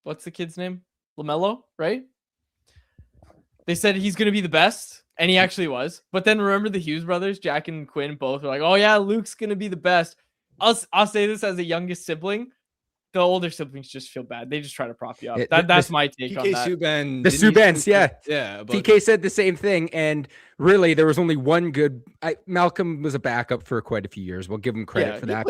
what's the kid's name? LaMelo, right? They said he's going to be the best, and he actually was. But then remember the Hughes brothers, Jack and Quinn, both were like, oh yeah, Luke's going to be the best. I'll say this as the youngest sibling. The older siblings just feel bad. They just try to prop you up. That's my take on that. The Subans, yeah. PK said the same thing. And really, there was only one good. Malcolm was a backup for quite a few years. We'll give him credit for that.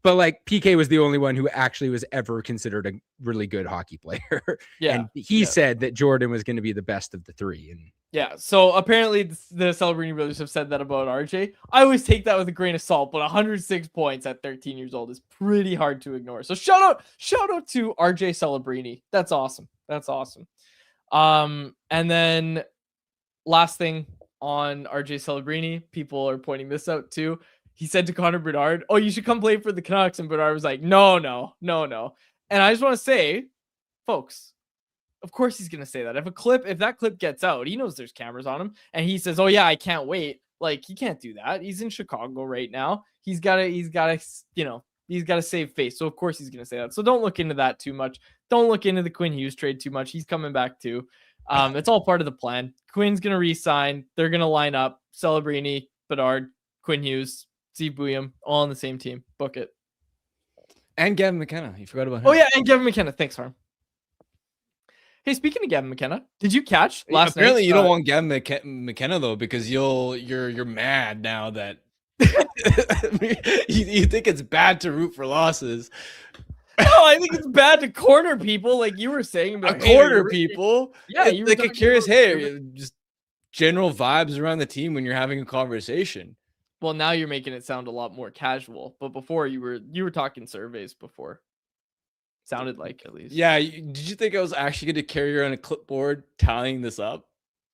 But like PK was the only one who actually was ever considered a really good hockey player. Yeah. And he said that Jordan was going to be the best of the three. And yeah. So apparently the Celebrini brothers have said that about RJ. I always take that with a grain of salt, but 106 points at 13 years old is pretty hard to ignore. So shout out to RJ Celebrini. That's awesome. And then last thing on RJ Celebrini, people are pointing this out too. He said to Connor Bedard, oh, you should come play for the Canucks. And Bedard was like, no. And I just want to say, folks, of course he's going to say that. If that clip gets out, he knows there's cameras on him. And he says, oh, yeah, I can't wait. Like, he can't do that. He's in Chicago right now. He's got to save face. So, of course, he's going to say that. So, don't look into that too much. Don't look into the Quinn Hughes trade too much. He's coming back too. It's all part of the plan. Quinn's going to re-sign. They're going to line up Celebrini, Bedard, Quinn Hughes, Zeev Buium, all on the same team. Book it. And Gavin McKenna. You forgot about him. Oh, yeah, and Gavin McKenna. Thanks, Harm. Hey, speaking of Gavin McKenna, did you catch last night? Apparently, you don't want Gavin McKenna, though, because you're mad now that you think it's bad to root for losses. No, I think it's bad to corner people, like you were saying. Corner people? Yeah, you like a curious, just general vibes around the team when you're having a conversation. Well, now you're making it sound a lot more casual, but before you were talking surveys before. Sounded like, at least. Yeah, did you think I was actually going to carry around a clipboard tallying this up?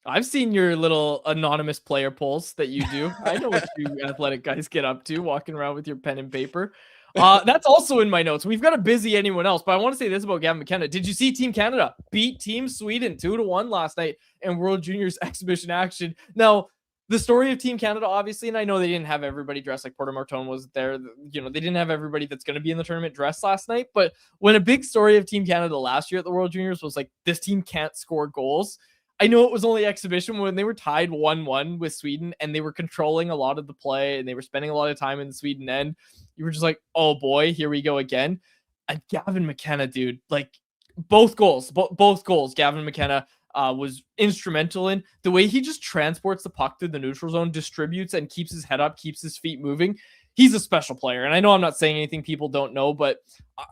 I've seen your little anonymous player polls that you do. I know what you athletic guys get up to, walking around with your pen and paper. That's also in my notes. We've got to busy anyone else, but I want to say this about Gavin McKenna. Did you see Team Canada beat Team Sweden 2-1 last night in World Juniors exhibition action? Now, the story of Team Canada, obviously, and I know they didn't have everybody dressed, like Porter Martone was there. You know, they didn't have everybody that's going to be in the tournament dressed last night. But when a big story of Team Canada last year at the World Juniors was like, this team can't score goals. I know it was only exhibition when they were tied 1-1 with Sweden and they were controlling a lot of the play and they were spending a lot of time in the Sweden end. You were just like, oh boy, here we go again. And Gavin McKenna, dude, like both goals, Gavin McKenna was instrumental in the way he just transports the puck through the neutral zone, distributes and keeps his head up, keeps his feet moving. He's a special player. And I know I'm not saying anything people don't know, but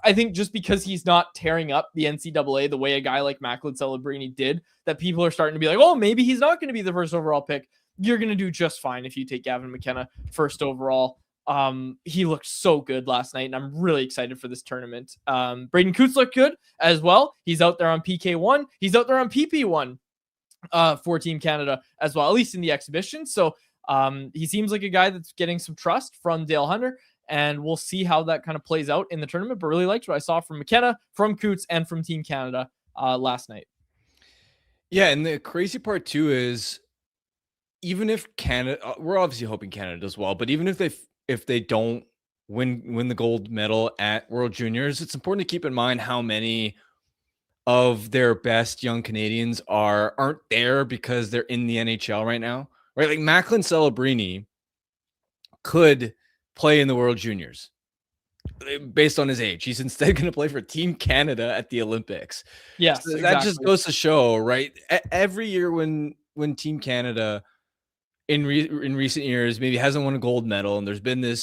I think just because he's not tearing up the NCAA the way a guy like Macklin Celebrini did, that people are starting to be like, oh, maybe he's not going to be the first overall pick. You're going to do just fine if you take Gavin McKenna first overall. He looked so good last night, and I'm really excited for this tournament. Braden Coots looked good as well. He's out there on PK1. He's out there on PP1. for Team Canada as well, at least in the exhibition. So he seems like a guy that's getting some trust from Dale Hunter, and we'll see how that kind of plays out in the tournament. But really liked what I saw from McKenna, from Coots, and from Team Canada last night. Yeah, and the crazy part too is, even if Canada, we're obviously hoping Canada does well, but even if they don't win the gold medal at World Juniors, it's important to keep in mind how many of their best young Canadians aren't there because they're in the NHL right now, right? Like Macklin Celebrini could play in the World Juniors based on his age. He's instead going to play for Team Canada at the Olympics. Yes, so exactly. That just goes to show, right? Every year when Team Canada in recent years maybe hasn't won a gold medal, and there's been a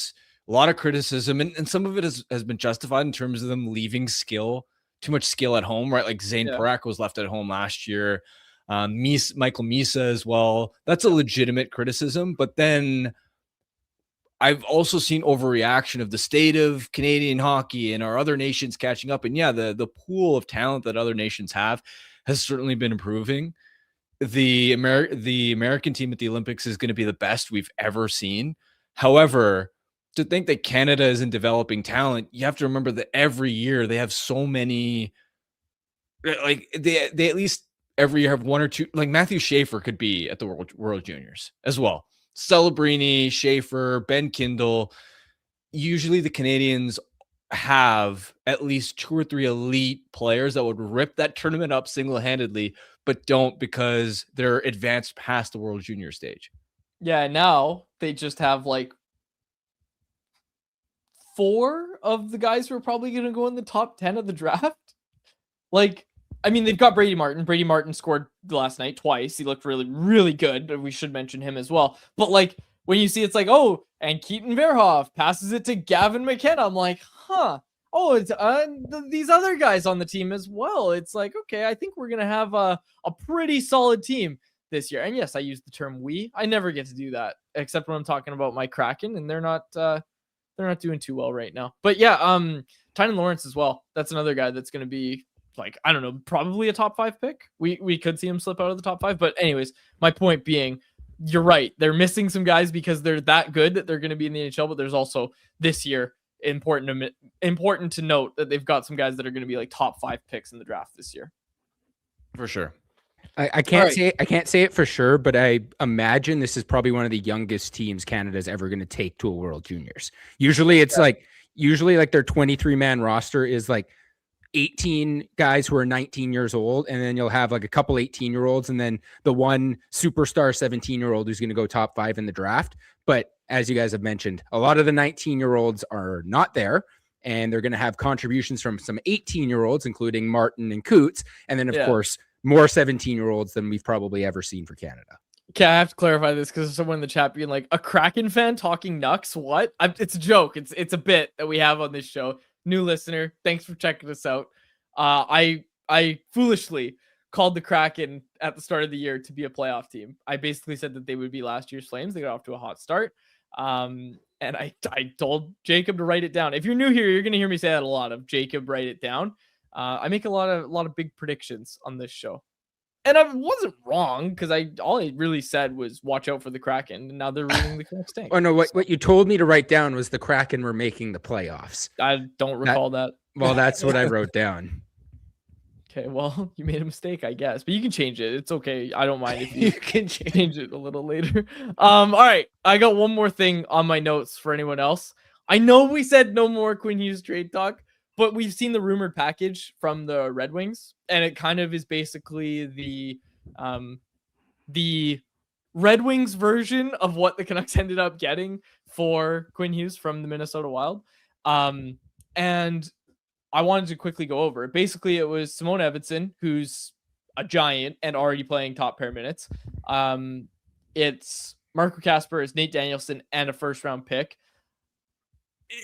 lot of criticism, and some of it has been justified in terms of them leaving too much skill at home, right? Like Zane Parak was left at home last year. Michael Misa as well. That's a legitimate criticism, but then I've also seen overreaction of the state of Canadian hockey and our other nations catching up. And yeah, the pool of talent that other nations have has certainly been improving. The American team at the Olympics is going to be the best we've ever seen. However, to think that Canada isn't developing talent, you have to remember that every year they have so many, like they at least every year have one or two, like Matthew Schaefer could be at the World Juniors as well. Celebrini, Schaefer, Ben Kindle. Usually the Canadians have at least 2 or 3 elite players that would rip that tournament up single-handedly, but don't because they're advanced past the World Junior stage. Yeah, now they just have like 4 of the guys who are probably going to go in the top 10 of the draft. Like, I mean, they've got Brady Martin. Brady Martin scored last night twice. He looked really, really good. We should mention him as well. But like, when you see it's like, oh, and Keaton Verhoff passes it to Gavin McKenna. I'm like, huh. Oh, it's these other guys on the team as well. It's like, okay, I think we're going to have a pretty solid team this year. And yes, I use the term we. I never get to do that except when I'm talking about my Kraken, and they're not doing too well right now. But yeah, Tynan Lawrence as well. That's another guy that's going to be like, I don't know, probably a top 5 pick. We could see him slip out of the top 5. But anyways, my point being, you're right. They're missing some guys because they're that good that they're going to be in the NHL. But there's also this year important to note that they've got some guys that are going to be like top 5 picks in the draft this year. For sure. I can't say it for sure, but I imagine this is probably one of the youngest teams Canada's ever going to take to a World Juniors. Usually it's like their 23-man roster is like 18 guys who are 19 years old, and then you'll have like a couple 18-year-olds, and then the one superstar 17-year-old who's going to go top 5 in the draft. But as you guys have mentioned, a lot of the 19-year-olds are not there, and they're going to have contributions from some 18-year-olds, including Martin and Coots, and then of course more 17-year-olds than we've probably ever seen for Canada. Okay, I have to clarify this because there's someone in the chat being like, a Kraken fan talking Nucks? What? It's a joke. It's a bit that we have on this show. New listener, thanks for checking us out. I foolishly called the Kraken at the start of the year to be a playoff team. I basically said that they would be last year's Flames. They got off to a hot start. And I told Jacob to write it down. If you're new here, you're going to hear me say that a lot of Jacob, write it down. I make a lot of big predictions on this show. And I wasn't wrong because all I really said was watch out for the Kraken, and now they're reading the Canucks tank. Oh no, what you told me to write down was the Kraken were making the playoffs. I don't recall that. Well, that's what I wrote down. Okay, well, you made a mistake, I guess, but you can change it. It's okay. I don't mind if you can change it a little later. All right, I got one more thing on my notes for anyone else. I know we said no more Quinn Hughes trade talk, but we've seen the rumored package from the Red Wings, and it kind of is basically the Red Wings version of what the Canucks ended up getting for Quinn Hughes from the Minnesota Wild. And I wanted to quickly go over it. Basically, it was Simone Edvinsson, who's a giant and already playing top pair minutes. It's Marco Kasper, it's Nate Danielson, and a first-round pick.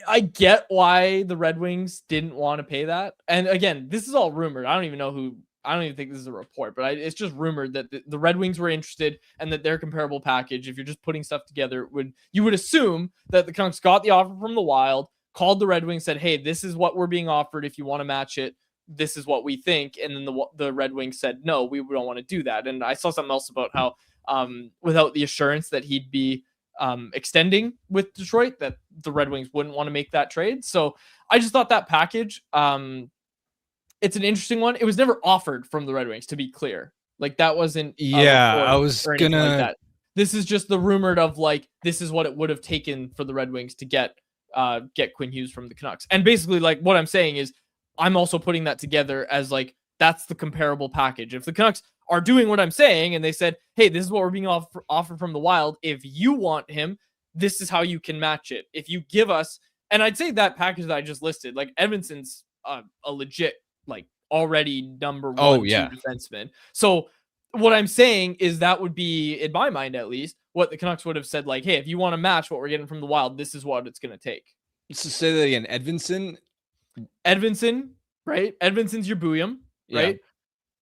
I get why the Red Wings didn't want to pay that. And again, this is all rumored. I don't even think this is a report, but it's just rumored that the Red Wings were interested and that their comparable package, if you're just putting stuff together, you would assume that the Canucks got the offer from the Wild, called the Red Wings, said, hey, this is what we're being offered. If you want to match it, this is what we think. And then the Red Wings said, no, we don't want to do that. And I saw something else about how without the assurance that he'd be extending with Detroit, that the Red Wings wouldn't want to make that trade. So I just thought that package, it's an interesting one. It was never offered from the Red Wings, to be clear. Like that wasn't I was gonna like that. This is just the rumored of like, this is what it would have taken for the Red Wings to get Quinn Hughes from the Canucks. And basically, like, what I'm saying is I'm also putting that together as like, that's the comparable package. If the Canucks are doing what I'm saying and they said, hey, this is what we're being offered from the Wild, if you want him, this is how you can match it. If you give us, and I'd say that package that I just listed, like Edmondson's a legit, like already number one, two defenseman. So what I'm saying is that would be, in my mind at least, what the Canucks would have said, like, hey, if you want to match what we're getting from the Wild, this is what it's going to take. Let's just say that again. Edvinsson, right? Edvinsson's your Buium, right?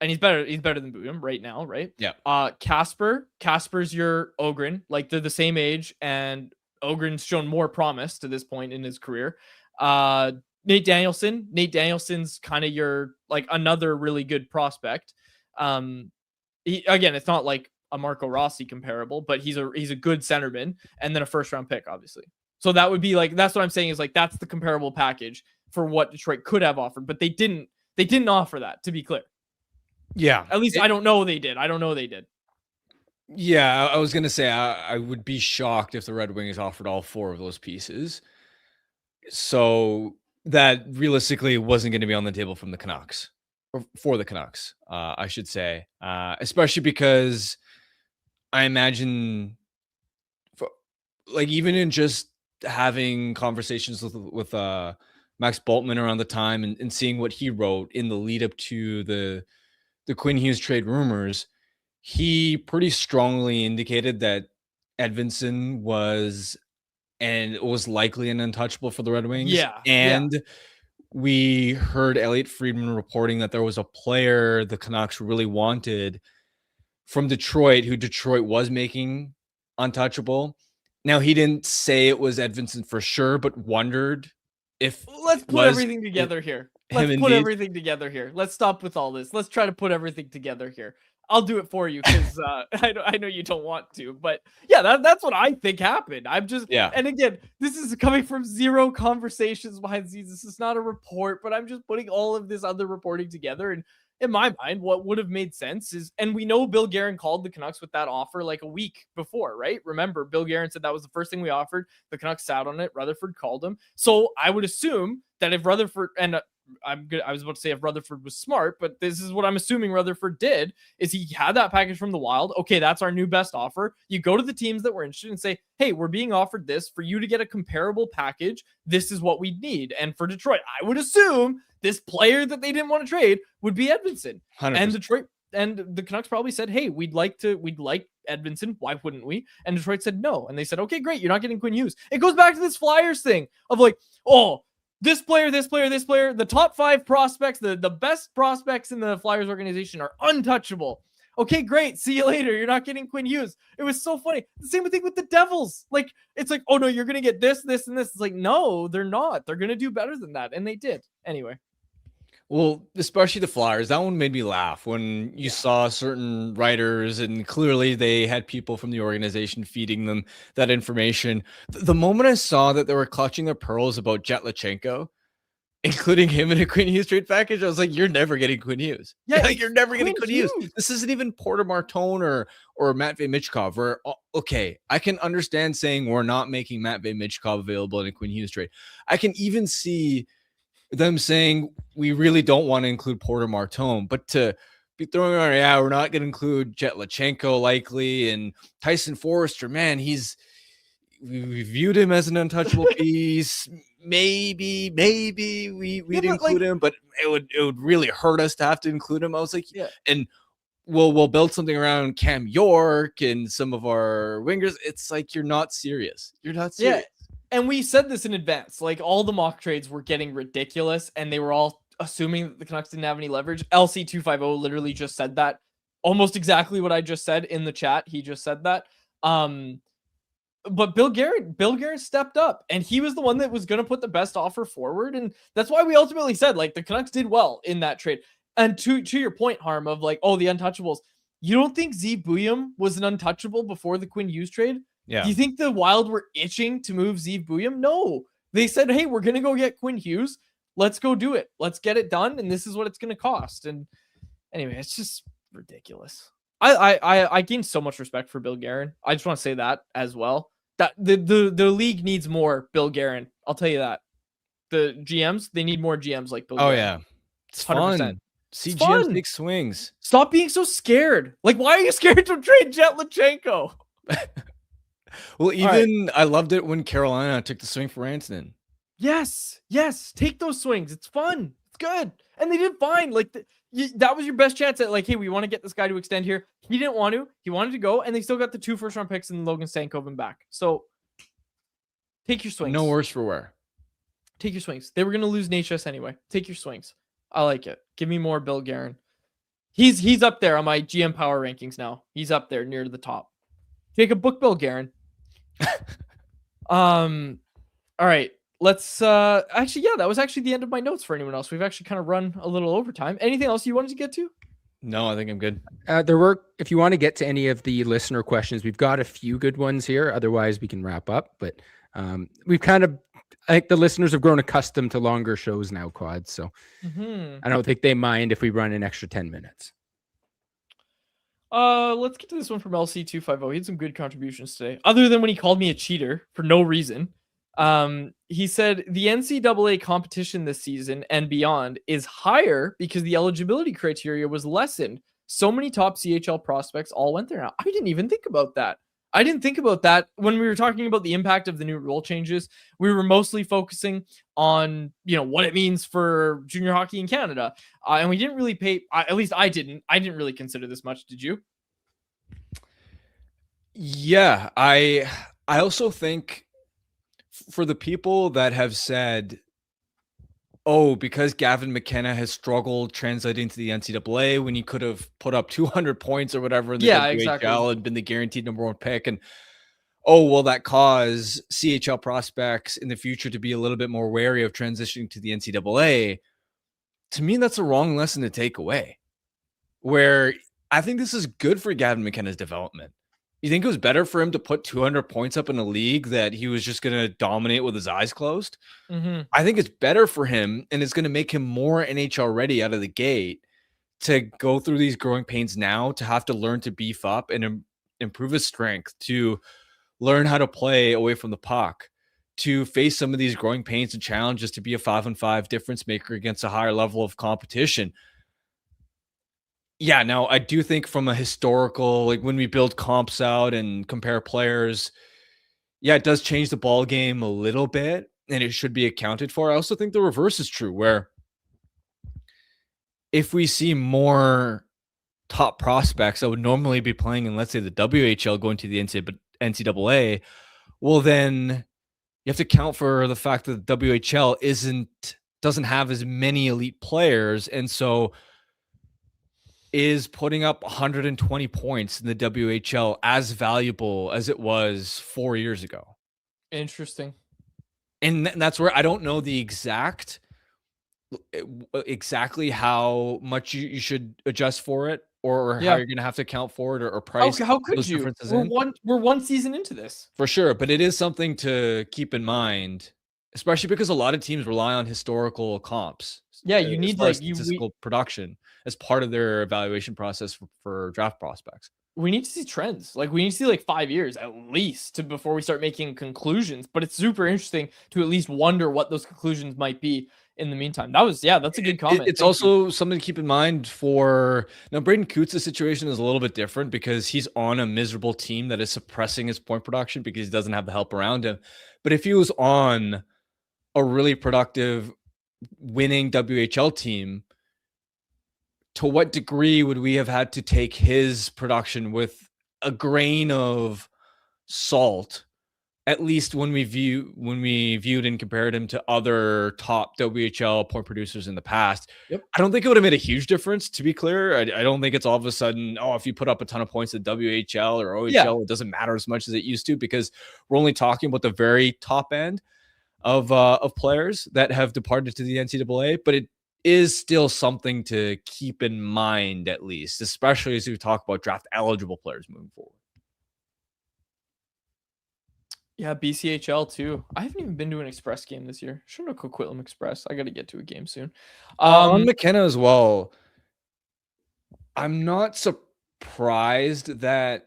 And he's better than Buium right now, right? Yeah. Kasper's your Ogren. Like, they're the same age, and Ogren's shown more promise to this point in his career. Nate Danielson's kind of your, like, another really good prospect. Again, it's not like a Marco Rossi comparable, but he's a good centerman, and then a first round pick, obviously. So that would be like, that's what I'm saying is like, that's the comparable package for what Detroit could have offered, but they didn't offer that, to be clear. Yeah. At least I don't know they did. Yeah, I was going to say I would be shocked if the Red Wings offered all four of those pieces. So that realistically wasn't going to be on the table from the Canucks, or for the Canucks, I should say, especially because I imagine, like, even in just having conversations with Max Boltman around the time and seeing what he wrote in the lead up to the Quinn Hughes trade rumors, he pretty strongly indicated that Edvinsson was likely an untouchable for the Red Wings. And we heard Elliot Friedman reporting that there was a player the Canucks really wanted from Detroit who Detroit was making untouchable. Now, he didn't say it was Edvinsson for sure, but wondered if... Let's put everything together here. Let's stop with all this. Let's try to put everything together here. I'll do it for you because I know you don't want to, but yeah, that's what I think happened. I'm just, and again, this is coming from zero conversations behind the scenes. This is not a report, but I'm just putting all of this other reporting together. And in my mind, what would have made sense is, and we know Bill Guerin called the Canucks with that offer like a week before, right? Remember, Bill Guerin said that was the first thing we offered. The Canucks sat on it. Rutherford called him. So I would assume that if Rutherford, and I was about to say if Rutherford was smart, but this is what I'm assuming Rutherford did, is he had that package from the Wild. Okay, that's our new best offer. You go to the teams that were interested and say, hey, we're being offered this. For you to get a comparable package, this is what we need. And for Detroit, I would assume this player that they didn't want to trade would be Edvinsson. 100%. And Detroit and the Canucks probably said, hey, we'd like Edvinsson. Why wouldn't we? And Detroit said no. And they said, okay, great. You're not getting Quinn Hughes. It goes back to this Flyers thing of like, oh, this player, the top 5 prospects, the best prospects in the Flyers organization are untouchable. Okay, great. See you later. You're not getting Quinn Hughes. It was so funny. The same thing with the Devils. Like, it's like, oh no, you're going to get this, this, and this. It's like, no, they're not. They're going to do better than that. And they did. Anyway. Well, especially the Flyers, that one made me laugh when you saw certain writers, and clearly they had people from the organization feeding them that information. The moment I saw that they were clutching their pearls about Jetlachenko, including him in a Quinn Hughes trade package, I was like, you're never getting Quinn Hughes. Yeah, like, you're never getting Quinn Hughes. This isn't even Porter Martone or Matvei Michkov. Where, okay, I can understand saying we're not making Matvei Michkov available in a Quinn Hughes trade. I can even see them saying we really don't want to include Porter Martone, but to be throwing on, we're not going to include Jetlachenko likely, and Tyson Forrester, man, we viewed him as an untouchable piece. Maybe we'd include him, but it would really hurt us to have to include him. I was like, and we'll build something around Cam York and some of our wingers. It's like, you're not serious. Yeah. And we said this in advance, like all the mock trades were getting ridiculous and they were all assuming that the Canucks didn't have any leverage. LC250 literally just said that, almost exactly what I just said in the chat. He just said that. But Bill Guerin stepped up, and he was the one that was going to put the best offer forward, and that's why we ultimately said like the Canucks did well in that trade. And to your point, Harm, of like, oh, the untouchables. You don't think Zeev Buium was an untouchable before the Quinn Hughes trade? Yeah. Do you think the Wild were itching to move Zeev Buium? No, they said, hey, we're going to go get Quinn Hughes. Let's go do it. Let's get it done, and this is what it's going to cost. And anyway, it's just ridiculous. I gained so much respect for Bill Guerin. I just want to say that as well. That the league needs more Bill Guerin. I'll tell you that. The GMs, they need more GMs like Bill Guerin. Yeah. It's 100%. fun. See It's GMs fun. take swings. Stop being so scared. Like, why are you scared to trade Jet Lachenko? Well, even I loved it when Carolina took the swing for Rantanen. Yes. Take those swings. It's fun. It's good. And they did fine. Like, that was your best chance at like, hey, we want to get this guy to extend here. He didn't want to. He wanted to go, and they still got the 2 first-round picks and Logan Stankoven back. So take your swings. No worse for wear. Take your swings. They were going to lose Natchez anyway. Take your swings. I like it. Give me more Bill Guerin. He's up there on my GM power rankings now. He's up there near the top. Take a book, Bill Guerin. All right. Let's actually, yeah, that was actually the end of my notes for anyone else. We've actually kind of run a little overtime. Anything else you wanted to get to? No, I think I'm good. There were, if you want to get to any of the listener questions, we've got a few good ones here. Otherwise, we can wrap up. But we've kind of, I think the listeners have grown accustomed to longer shows now, Quad. So I don't think they mind if we run an extra 10 minutes. Let's get to this one from LC250. He had some good contributions today, other than when he called me a cheater for no reason. He said the NCAA competition this season and beyond is higher because the eligibility criteria was lessened. So many top CHL prospects all went there now. I didn't even think about that. I didn't think about that when we were talking about the impact of the new rule changes. We were mostly focusing on, what it means for junior hockey in Canada. And we didn't really pay, at least I didn't really consider this much. Did you? Yeah, I also think for the people that have said, oh, because Gavin McKenna has struggled translating to the NCAA when he could have put up 200 points or whatever in the WHL exactly. And been the guaranteed number 1 pick. And, will that cause CHL prospects in the future to be a little bit more wary of transitioning to the NCAA? To me, that's a wrong lesson to take away. Where I think this is good for Gavin McKenna's development. You think it was better for him to put 200 points up in a league that he was just going to dominate with his eyes closed? Mm-hmm. I think it's better for him, and it's going to make him more NHL ready out of the gate to go through these growing pains now, to have to learn to beef up and improve his strength, to learn how to play away from the puck, to face some of these growing pains and challenges, to be a 5-on-5 difference maker against a higher level of competition. Yeah, now I do think from a historical, like when we build comps out and compare players, yeah, it does change the ball game a little bit, and it should be accounted for. I also think the reverse is true, where if we see more top prospects that would normally be playing in, let's say, the WHL going to the NCAA, well, then you have to account for the fact that the WHL doesn't have as many elite players, and so is putting up 120 points in the WHL as valuable as it was 4 years ago. Interesting. And that's where I don't know the exactly how much you should adjust for it, or how you're going to have to account for it, or price. How could you? We're one season into this. For sure. But it is something to keep in mind, especially because a lot of teams rely on historical comps. Yeah, you need statistical production as part of their evaluation process for draft prospects. We need to see trends. Like, we need to see 5 years at least before we start making conclusions. But it's super interesting to at least wonder what those conclusions might be in the meantime. That's a good comment. It's also something to keep in mind for now. Braden Kutz's situation is a little bit different because he's on a miserable team that is suppressing his point production because he doesn't have the help around him. But if he was on a really productive winning WHL team, to what degree would we have had to take his production with a grain of salt at least when we viewed and compared him to other top WHL point producers in the past. Yep. I don't think it would have made a huge difference, to be clear. I don't think it's all of a sudden, if you put up a ton of points at WHL or OHL, it doesn't matter as much as it used to, because we're only talking about the very top end of players that have departed to the NCAA, but it is still something to keep in mind, at least, especially as we talk about draft eligible players moving forward. Yeah, BCHL too. I haven't even been to an Express game this year. Should have Coquitlam Express. I got to get to a game soon. On McKenna as well, I'm not surprised that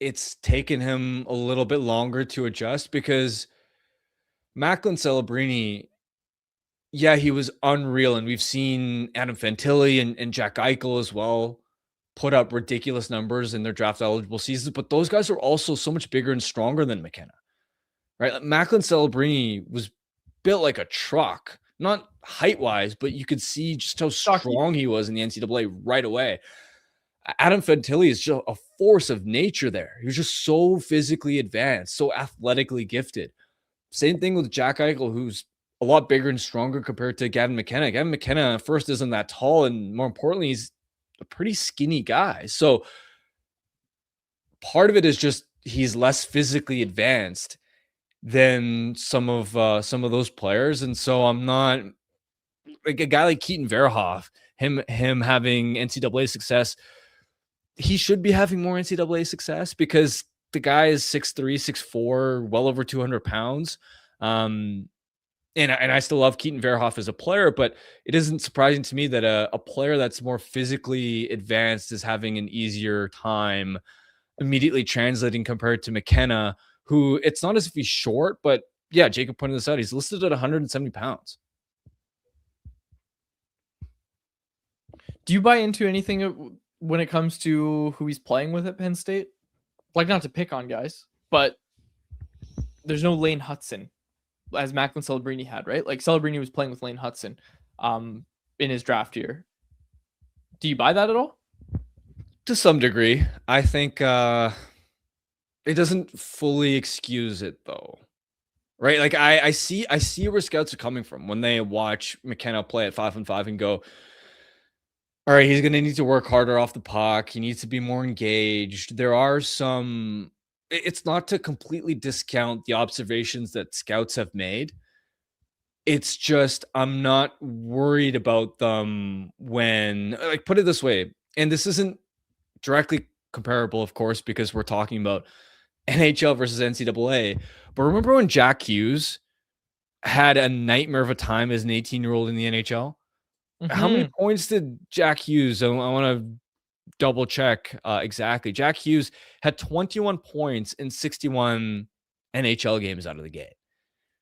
it's taken him a little bit longer to adjust, because Macklin Celebrini, yeah, he was unreal. And we've seen Adam Fantilli and Jack Eichel as well put up ridiculous numbers in their draft eligible seasons. But those guys are also so much bigger and stronger than McKenna, right? Macklin Celebrini was built like a truck, not height wise, but you could see just how strong he was in the NCAA right away. Adam Fantilli is just a force of nature there. He was just so physically advanced, so athletically gifted. Same thing with Jack Eichel, who's a lot bigger and stronger compared to Gavin McKenna. Gavin McKenna, first, isn't that tall, and more importantly, he's a pretty skinny guy. So part of it is just he's less physically advanced than some of those players, and so I'm not like a guy like Keaton Verhoff. Him having NCAA success, he should be having more NCAA success because the guy is 6'3", 6'4", well over 200 pounds. And I still love Keaton Verhoff as a player, but it isn't surprising to me that a player that's more physically advanced is having an easier time immediately translating compared to McKenna, who, it's not as if he's short, but yeah, Jacob pointed this out. He's listed at 170 pounds. Do you buy into anything when it comes to who he's playing with at Penn State? Like, not to pick on guys, but there's no Lane Hudson, as Macklin Celebrini had, right? Like, Celebrini was playing with Lane Hudson in his draft year. Do you buy that at all? To some degree. I think it doesn't fully excuse it, though. Right? Like, I see where scouts are coming from when they watch McKenna play at 5-on-5 and go, all right, he's going to need to work harder off the puck. He needs to be more engaged. There are some... It's not to completely discount the observations that scouts have made. It's just I'm not worried about them when... Like, put it this way, and this isn't directly comparable, of course, because we're talking about NHL versus NCAA. But remember when Jack Hughes had a nightmare of a time as an 18-year-old in the NHL? Mm-hmm. How many points did Jack Hughes? I want to double check exactly. Jack Hughes had 21 points in 61 NHL games out of the gate.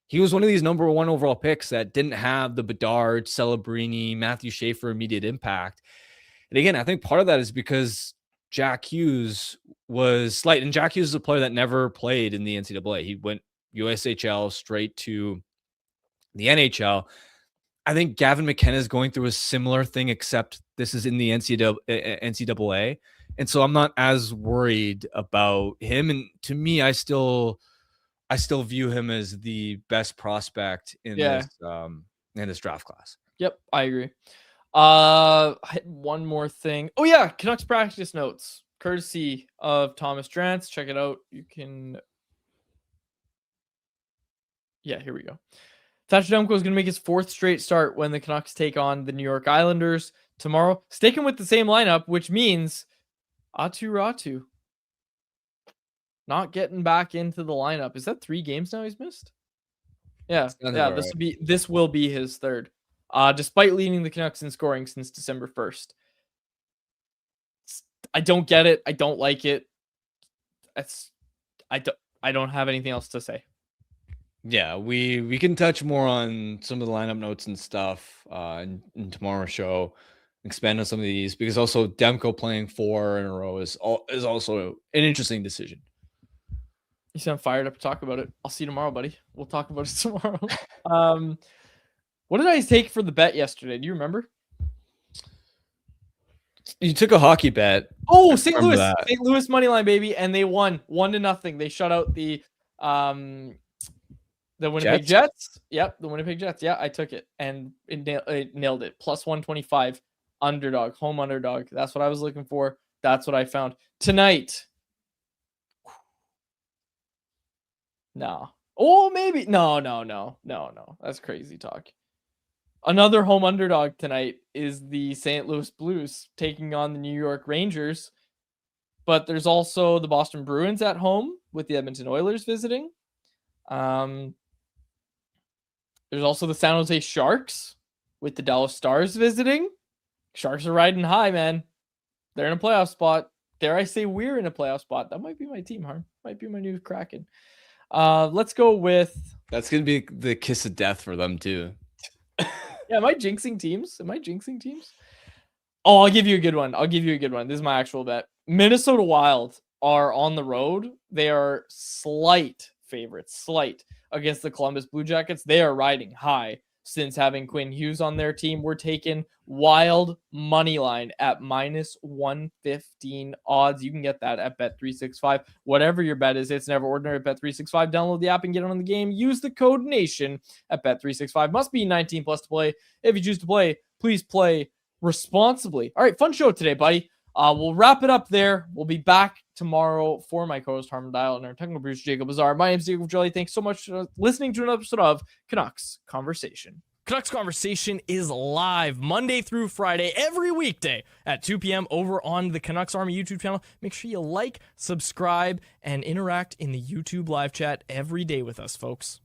He was one of these number one overall picks that didn't have the Bedard, Celebrini, Matthew Schaefer immediate impact. And again, I think part of that is because Jack Hughes was slight, and Jack Hughes is a player that never played in the NCAA. He went USHL straight to the NHL. I think Gavin McKenna is going through a similar thing, except this is in the NCAA. And so I'm not as worried about him. And to me, I still view him as the best prospect in this draft class. Yep, I agree. One more thing. Oh yeah, Canucks practice notes, courtesy of Thomas Drance. Check it out. You can. Yeah, here we go. Thatcher Demko is going to make his fourth straight start when the Canucks take on the New York Islanders tomorrow. Sticking with the same lineup, which means Aatu Ratu not getting back into the lineup. Is that 3 games now he's missed? Yeah. This will be his third. Despite leading the Canucks in scoring since December 1st. I don't get it. I don't like it. I don't have anything else to say. Yeah, we can touch more on some of the lineup notes and stuff in tomorrow's show, expand on some of these, because also Demko playing 4 in a row is also an interesting decision. You sound fired up to talk about it. I'll see you tomorrow, buddy. We'll talk about it tomorrow. What did I take for the bet yesterday? Do you remember? You took a hockey bet. Oh, St. Louis money line, baby, and they won 1-0. They shut out the The Winnipeg Jets? Jets. Yep, the Winnipeg Jets. Yeah, I took it and it nailed it. Plus 125 underdog, home underdog. That's what I was looking for. That's what I found. Tonight. No. Oh, maybe. No. That's crazy talk. Another home underdog tonight is the St. Louis Blues taking on the New York Rangers. But there's also the Boston Bruins at home with the Edmonton Oilers visiting. There's also the San Jose Sharks with the Dallas Stars visiting. Sharks are riding high, man. They're in a playoff spot. Dare I say we're in a playoff spot? That might be my team, Harm. Might be my new Kraken. Let's go with... That's going to be the kiss of death for them, too. Yeah, am I jinxing teams? Oh, I'll give you a good one. This is my actual bet. Minnesota Wild are on the road. They are slight favorites, against the Columbus Blue Jackets. They are riding high since having Quinn Hughes on their team. We're taking Wild money line at minus 115 odds. You can get that at Bet365. Whatever your bet is, it's never ordinary at Bet365. Download the app and get on the game. Use the code NATION at Bet365. Must be 19 plus to play. If you choose to play, please play responsibly. All right, fun show today, buddy. We'll wrap it up there. We'll be back tomorrow for my co-host Harman Dial and our technical producer Jacob Azar. My name's Jacob Jelly. Thanks so much for listening to another episode of Canucks Conversation. Canucks Conversation is live Monday through Friday, every weekday at 2 p.m. over on the Canucks Army YouTube channel. Make sure you like, subscribe, and interact in the YouTube live chat every day with us, folks.